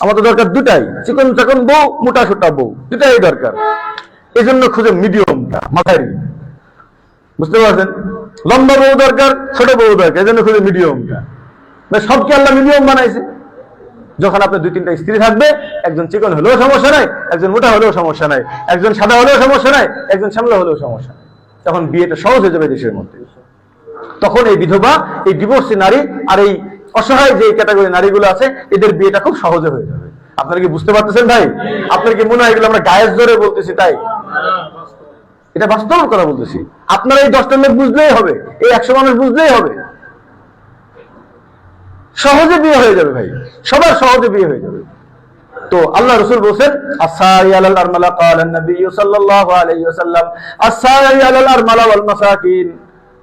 আমাদের দরকার দুটাই, চিকন চাকন বউ, মোটা সোটা বউ, দুটাই দরকার। এই জন্য খুঁজে মিডিয়ামটা মাথায়, বুঝতে পারছেন? লম্বা বউ দরকার, ছোট বউ দরকার, এই জন্য খুঁজে মিডিয়ামটা। সবকে আল্লাহ মিডিয়াম বানাইছে। যখন আপনার 2-3টা স্ত্রী থাকবে, একজন চিকন হলেও সমস্যা নাই, একজন মোটা হলেও সমস্যা নাই, একজন সাদা হলেও সমস্যা নাই, একজন শ্যামলা হলেও সমস্যা নাই, তখন বিয়েটা সহজ হয়ে যাবে দেশের মধ্যে। তখন এই বিধবা, এই ডিভোর্সি নারী আর এই অসহায় যে ক্যাটাগরি নারীগুলো আছে, এদের বিয়েটা খুব সহজে হয়ে যাবে। আপনারা কি বুঝতে পারতেছেন ভাই? আপনার কি মনে হয় এগুলো আমরা গায়ের জোরে বলতেছি? তাই এটা বাস্তব কথা বলতেছি। আপনারা এই 10টা লোক বুঝলেই হবে, এই 100 মানুষ বুঝলেই হবে, সহজে বিয়ে হয়ে যাবে ভাই, সবার সহজে বিয়ে হয়ে যাবে। তো আল্লাহ রাসূল বলেন, আস-সাই আলাল আরমালা, ক্বালা নবী সাল্লাল্লাহু আলাইহি ওয়াসাল্লাম, আস-সাই আলাল আরমালা ওয়াল মাসাকিন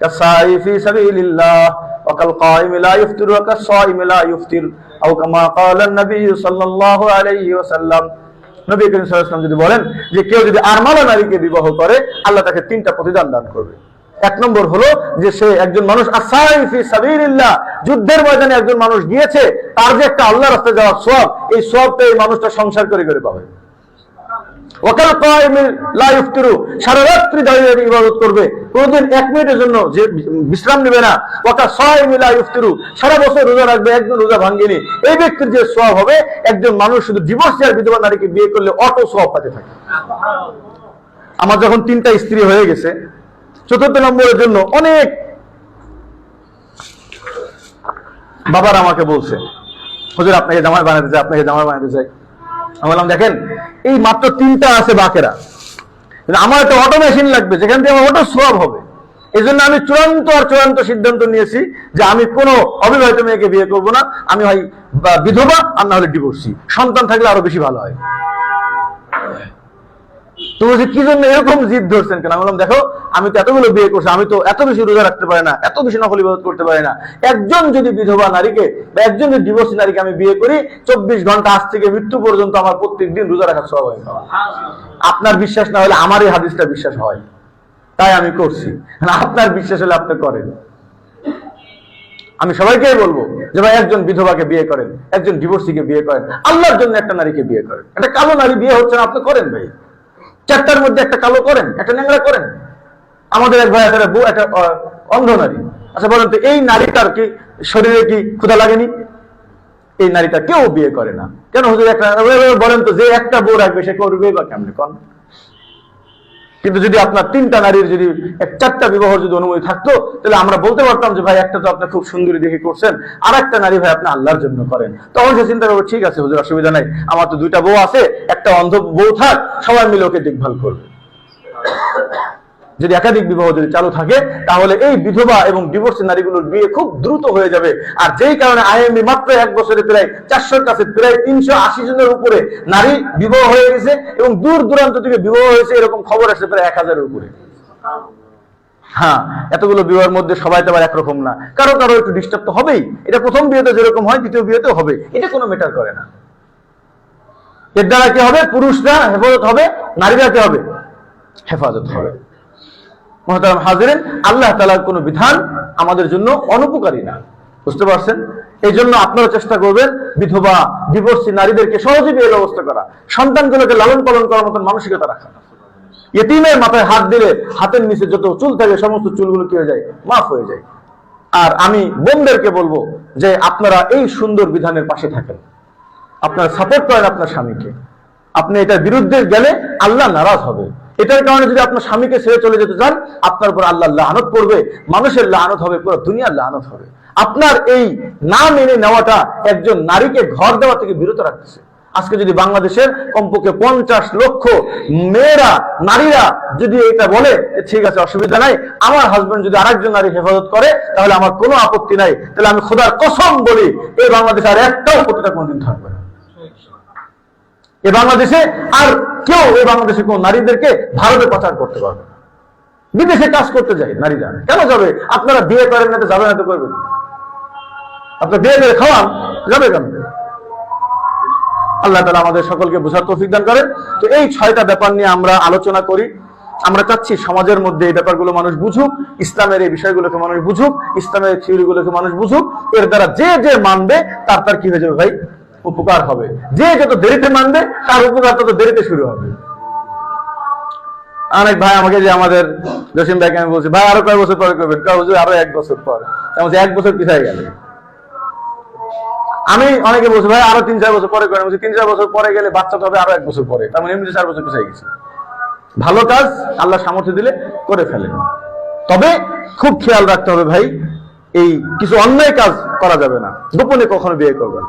কাস-সাই ফি সাবিলিল্লাহ ওয়া কাল কায়িম লা ইফতির ওয়া কাস-সাইম লা ইফতির, আও কামা ক্বালা নবী সাল্লাল্লাহু আলাইহি ওয়াসাল্লাম। নবী করিম সাল্লাল্লাহু আলাইহি ওয়াসাল্লাম যদি বলেন যে কেউ যদি আরমালা নারীকে বিবাহ করে, আল্লাহ তাকে 3টা প্রতিদান দান করবে। 1 নম্বর হলো যে সে একজন মানুষ আস-সাই ফি সাবিলিল্লাহ, যুদ্ধের ময়দানে একজন মানুষ গিয়েছে, তার যে একটা আল্লাহর রাস্তায় যাওয়ার সওয়াব, এই সওয়াবটা এই মানুষটা সংসার করে করে পাবে। ওয়াকাল কায়িমিন লা ইফতিরু, সারা রাত্রি দাঁড়িয়ে ইবাদত করবে, কোনদিন 1 মিনিটের জন্য যে বিশ্রাম নেবে না। ওয়াকাল সায়িমিন লা ইফতিরু, সারা বছর রোজা রাখবে, একদিন রোজা ভাঙেনি। এই ব্যক্তির যে সওয়াব হবে, একজন মানুষ শুধু ডিভোর্সি আর বিধবা নারীকে বিয়ে করলে অটো সওয়াব পাতে থাকে। আমার যখন 3টা স্ত্রী হয়ে গেছে, 4th নম্বরের জন্য অনেক বাবার আমাকে বলছে, হুজুর আপনাকে জামাই বানাতে চাই, আপনাকে জামাই বানাতে চাই। আমি বললাম দেখেন, এই মাত্র 3টা আছে বাকেরা, আমার একটা অটো মেশিন লাগবে যেখান থেকে আমার অটো সওয়াব হবে। এই জন্য আমি চূড়ান্ত সিদ্ধান্ত নিয়েছি যে আমি কোনো অবিবাহিত মেয়েকে বিয়ে করব না। আমি হয় বিধবা আর না হলে ডিভোর্সি, সন্তান থাকলে আরো বেশি ভালো হয়। তো বলছে কি জন্য এরকম জিদ ধরছেন কেন? আমি বললাম দেখো, আমি তো এতগুলো বিয়ে করছি, আমি তো এত বেশি রোজা রাখতে পারি না, এত বেশি নফল ইবাদত করতে পারি না। একজন যদি বিধবা নারীকে বা একজন যদি ডিভোর্সি নারীকে আমি বিয়ে করি, 24 ঘন্টা আজ থেকে মৃত্যু পর্যন্ত আমার প্রত্যেকদিন রোজা রাখার সওয়াব হয়। আপনার বিশ্বাস না হলে আমার এই হাদিসটা বিশ্বাস হয়, তাই আমি করছি। আপনার বিশ্বাস হলে আপনি করেন। আমি সবাইকেই বলবো যে ভাই একজন বিধবাকে বিয়ে করেন, একজন ডিভোর্সিকে বিয়ে করেন, আল্লাহর জন্য একটা নারীকে বিয়ে করেন। একটা কালো নারী বিয়ে হচ্ছে না, আপনি করেন ভাই। 4টার মধ্যে একটা কালো করেন, একটা ন্যাংরা করেন। আমাদের এক ভাই একটা বউ, একটা অন্ধ নারী। আচ্ছা বলেন তো, এই নারীটার কি শরীরে কি ক্ষুধা লাগেনি? এই নারীটা কেউ বিয়ে করে না কেন? হুজুর একটা বলেন তো, যে একটা বউ রাখবে সে করবে বা কেমনে কোন? কিন্তু যদি আপনার 3টা নারীর যদি 4টা বিবাহ যদি অনুমতি থাকতো, তাহলে আমরা বলতে পারতাম যে ভাই একটা তো আপনি খুব সুন্দরী দেখে করছেন, আর একটা নারী ভাই আপনি আল্লাহর জন্য করেন। তখন সে চিন্তা করবে ঠিক আছে হুজুর, অসুবিধা নাই, আমার তো 2টা বউ আছে, একটা অন্ধ বউ থাক, সবাই মিলে ওকে দেখভাল করবে। যদি একাধিক বিবাহ যদি চালু থাকে, তাহলে এই বিধবা এবং ডিভোর্সি নারীগুলোর বিয়ে খুব দ্রুত হয়ে যাবে। আর যেই কারণে আইএমবি মাত্র 1 বছরে প্রায় 400-র কাছে প্রায় 380 জনের উপরে নারী বিবাহ হয়ে গেছে, এবং দূর দূরান্ত থেকে বিবাহ হয়েছে এরকম খবর আসছে প্রায় 1000-এর উপরে। হ্যাঁ, এতগুলো বিবাহের মধ্যে সবাই তো আবার একরকম না, কারো কারো একটু ডিস্টার্ব তো হবেই। এটা প্রথম বিয়েতে যেরকম হয়, দ্বিতীয় বিয়েতেও হবে, এটা কোনো ম্যাটার করে না। এর দ্বারা কি হবে? পুরুষরা হেফাজত হবে, নারীরা কি হবে? হেফাজত হবে। মুহতারাম হাজিরিন, আল্লাহ তাআলার কোনো বিধান আমাদের জন্য অনুপকারী না, বুঝতে পারছেন? এই জন্য আপনারা চেষ্টা করবেন বিধবা ডিভোর্সি নারীদেরকে সহজে বিয়ের ব্যবস্থা করা, সন্তানগুলোকে লালন পালন করার মতন মানসিকতা রাখা। ইতিমের মাথায় হাত দিলে হাতের নিচে যত চুল থাকে সমস্ত চুলগুলো কি হয়ে যায়? মাফ হয়ে যায়। আর আমি বোনদেরকে বলবো যে আপনারা এই সুন্দর বিধানের পাশে থাকেন, আপনারা সাপোর্ট করেন আপনার স্বামীকে। আপনি এটার বিরুদ্ধে গেলে আল্লাহ নারাজ হবে। এটার কারণে যদি আপনার স্বামীকে ছেড়ে চলে যেতে চান, আপনার উপর আল্লাহর লানত পড়বে, মানুষের লানত হবে, পুরো দুনিয়ার লানত হবে। আপনার এই না মেনে নেওয়াটা একজন নারীকে ঘর দেওয়া থেকে বিরত রাখতেছে। আজকে যদি বাংলাদেশের কমপক্ষে 50 লক্ষ মেয়েরা, নারীরা যদি এটা বলে ঠিক আছে অসুবিধা নাই, আমার হাজবেন্ড যদি আরেকজন নারী হেফাজত করে তাহলে আমার কোনো আপত্তি নাই, তাহলে আমি খোদার কসম বলি এই বাংলাদেশে আর একটাও প্রতিটা কোনদিন থাকবে না। এই বাংলাদেশে আর কেউ এই বাংলাদেশে কোন নারীদেরকে ভারতে পাচার করতে পারবে না। বিদেশে কাজ করতে যায় নারীরা, কেন যাবে? আপনারা বিয়ে করেন না তো যাবে না তো করবেন? আপনার বিয়ে করে খাওয়ান, যাবে কেন? আল্লাহ তাআলা আমাদের সকলকে বোঝার তৌফিক দান করেন। তো এই 6টা ব্যাপার নিয়ে আমরা আলোচনা করি। আমরা চাচ্ছি সমাজের মধ্যে এই ব্যাপারগুলো মানুষ বুঝুক, ইসলামের এই বিষয়গুলোকে মানুষ বুঝুক, ইসলামের থিওরিগুলোকে মানুষ বুঝুক। এর দ্বারা যে যে মানবে তার কি হয়ে যাবে ভাই? উপকার হবে। যে যত দেরিতে মানবে তার উপকার তত দেরিতে শুরু হবে। অনেক ভাই আমাকে, যে আমাদের জসিম ভাইকে আমি বলছি, ভাই আরো কয় বছর পরে করবেন? হুজুর আরো 1 বছর পর। আমি 1 বছর পিছাই গেলে। আমি অনেকে বলছি ভাই আরো 3-4 বছর পরে করেন। 3-4 বছর পরে গেলে বাচ্চা তো হবে আরো 1 বছর পরে, তার মানে এমনি 4 বছর পিছাই গেছি। ভালো কাজ আল্লাহ সামর্থ্য দিলে করে ফেলেন, তবে খুব খেয়াল রাখতে হবে ভাই, এই কিছু অন্যায় কাজ করা যাবে না। গোপনে কখনো বিয়ে করবেন।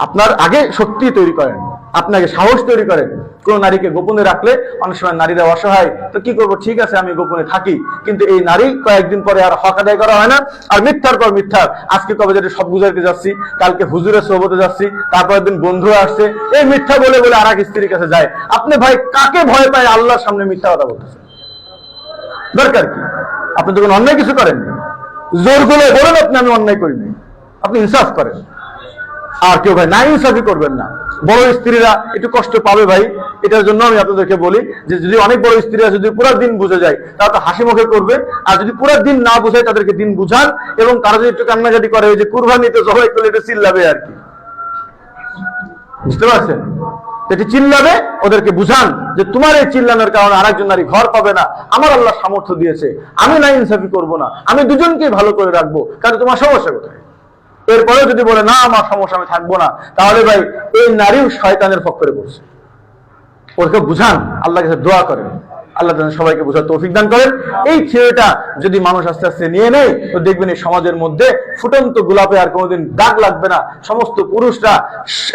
আপনার আগে শক্তি তৈরি করেন, আপনাকে সাহস তৈরি করেন। কোন নারীকে গোপনে রাখলে অনেক সময় নারীরা অসহায়, তো কি করবো, ঠিক আছে আমি গোপনে থাকি, কিন্তু এই নারী কয়েকদিন পরে আর হক আদায় করা হয় না, আর মিথ্যার পর মিথ্যার। আজকে কবে যেটা সব বুঝাইতে যাচ্ছি, কালকে হুজুরের সোহবতে যাচ্ছি, তারপরের দিন বন্ধু আসছে, এই মিথ্যা বলে বলে আর এক স্ত্রীর কাছে যায়। আপনি ভাই কাকে ভয় পায় আল্লাহর সামনে মিথ্যা কথা বলতেছেন? দরকার কি? আপনি তো কোনো অন্যায় কিছু করেননি, জোর করে বলেন আপনি আমি অন্যায় করিনি, আপনি ইনসাফ করেন। আর কেউ ভাই না ইনসাফি করবেন না। বড় স্ত্রীরা একটু কষ্ট পাবে ভাই, এটার জন্য আমি আপনাদেরকে বলি যে যদি অনেক বড় স্ত্রীরা যদি পুরো দিন বুঝে যায় তারা তো হাসি মুখে করবে, আর যদি পুরো দিন না বুঝায় তাদেরকে দিন বুঝান, এবং তারা যদি একটু কান্নাকাটি করে, ওই যে কুরবানিতে জবাই করলে একটু চিল্লাবে আর কি, বুঝতে পারছেন? যেটি চিল্লাবে ওদেরকে বুঝান যে তোমার এই চিল্লানোর কারণে আরেকজন নারী ঘর পাবে না, আমার আল্লাহ সামর্থ্য দিয়েছে, আমি না ইনসাফি করবো না, আমি দুজনকেই ভালো করে রাখবো, কারণ তোমার সমস্যা কোথায়? এরপরেও যদি বলে না আমার সমস্যা, আমি থাকবো না, তাহলে ভাই এই নারীও শয়তানের পক্ষে পড়ছে। ওকে বুঝান, আল্লাহর কাছে দোয়া করেন, আল্লাহ যেন সবাইকে বোঝার তৌফিক দান করেন। এই থিওরিটা যদি মানুষ আস্তে আস্তে নিয়ে নেয়, তো দেখবেন এই সমাজের মধ্যে ফুটন্ত গোলাপে আর কোনোদিন দাগ লাগবে না। সমস্ত পুরুষরা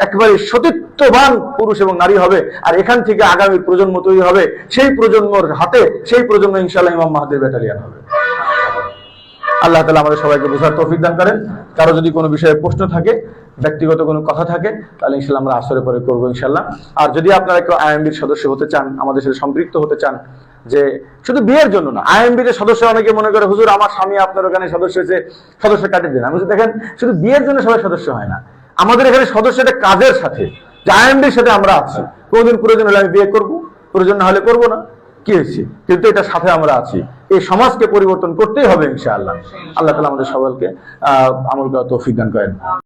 একেবারে সতীত্ববান পুরুষ এবং নারী হবে, আর এখান থেকে আগামী প্রজন্ম তৈরি হবে। সেই প্রজন্মর হাতে, সেই প্রজন্ম ইনশাআল্লাহ ইমাম মাহাদির ব্যাটালিয়ান হবে। আল্লাহ তাআলা আমাদের সবাইকে বোঝার তৌফিক দান করেন। কারো যদি কোনো বিষয়ে প্রশ্ন থাকে, ব্যক্তিগত কোনো কথা থাকে, তাহলে ইনশাআল্লাহ আমরা আসরে পরে করবো ইনশাআল্লাহ। আর যদি আপনারা কেউ আইএমবির সদস্য হতে চান, আমাদের সাথে সম্পৃক্ত হতে চান, যে শুধু বিয়ের জন্য না, আইএমবির সদস্য অনেকে মনে করে হুজুর আমার স্বামী আপনার ওখানে সদস্য হয়েছে, সদস্য কাটিয়ে দেন। আমি দেখেন শুধু বিয়ের জন্য সবাই সদস্য হয় না, আমাদের এখানে সদস্য একটা কাজের সাথে, যে আইএমবির সাথে আমরা আছি, কোনোদিন প্রয়োজন হলে আমি বিয়ে করবো, প্রয়োজন না হলে করবো না, কি হয়েছে, কিন্তু এটার সাথে আমরা আছি। এই সমাজকে পরিবর্তন করতেই হবে ইনশাআল্লাহ। আল্লাহ তাআলা আমাদের সকলকে আমল করার তৌফিক দান করেন।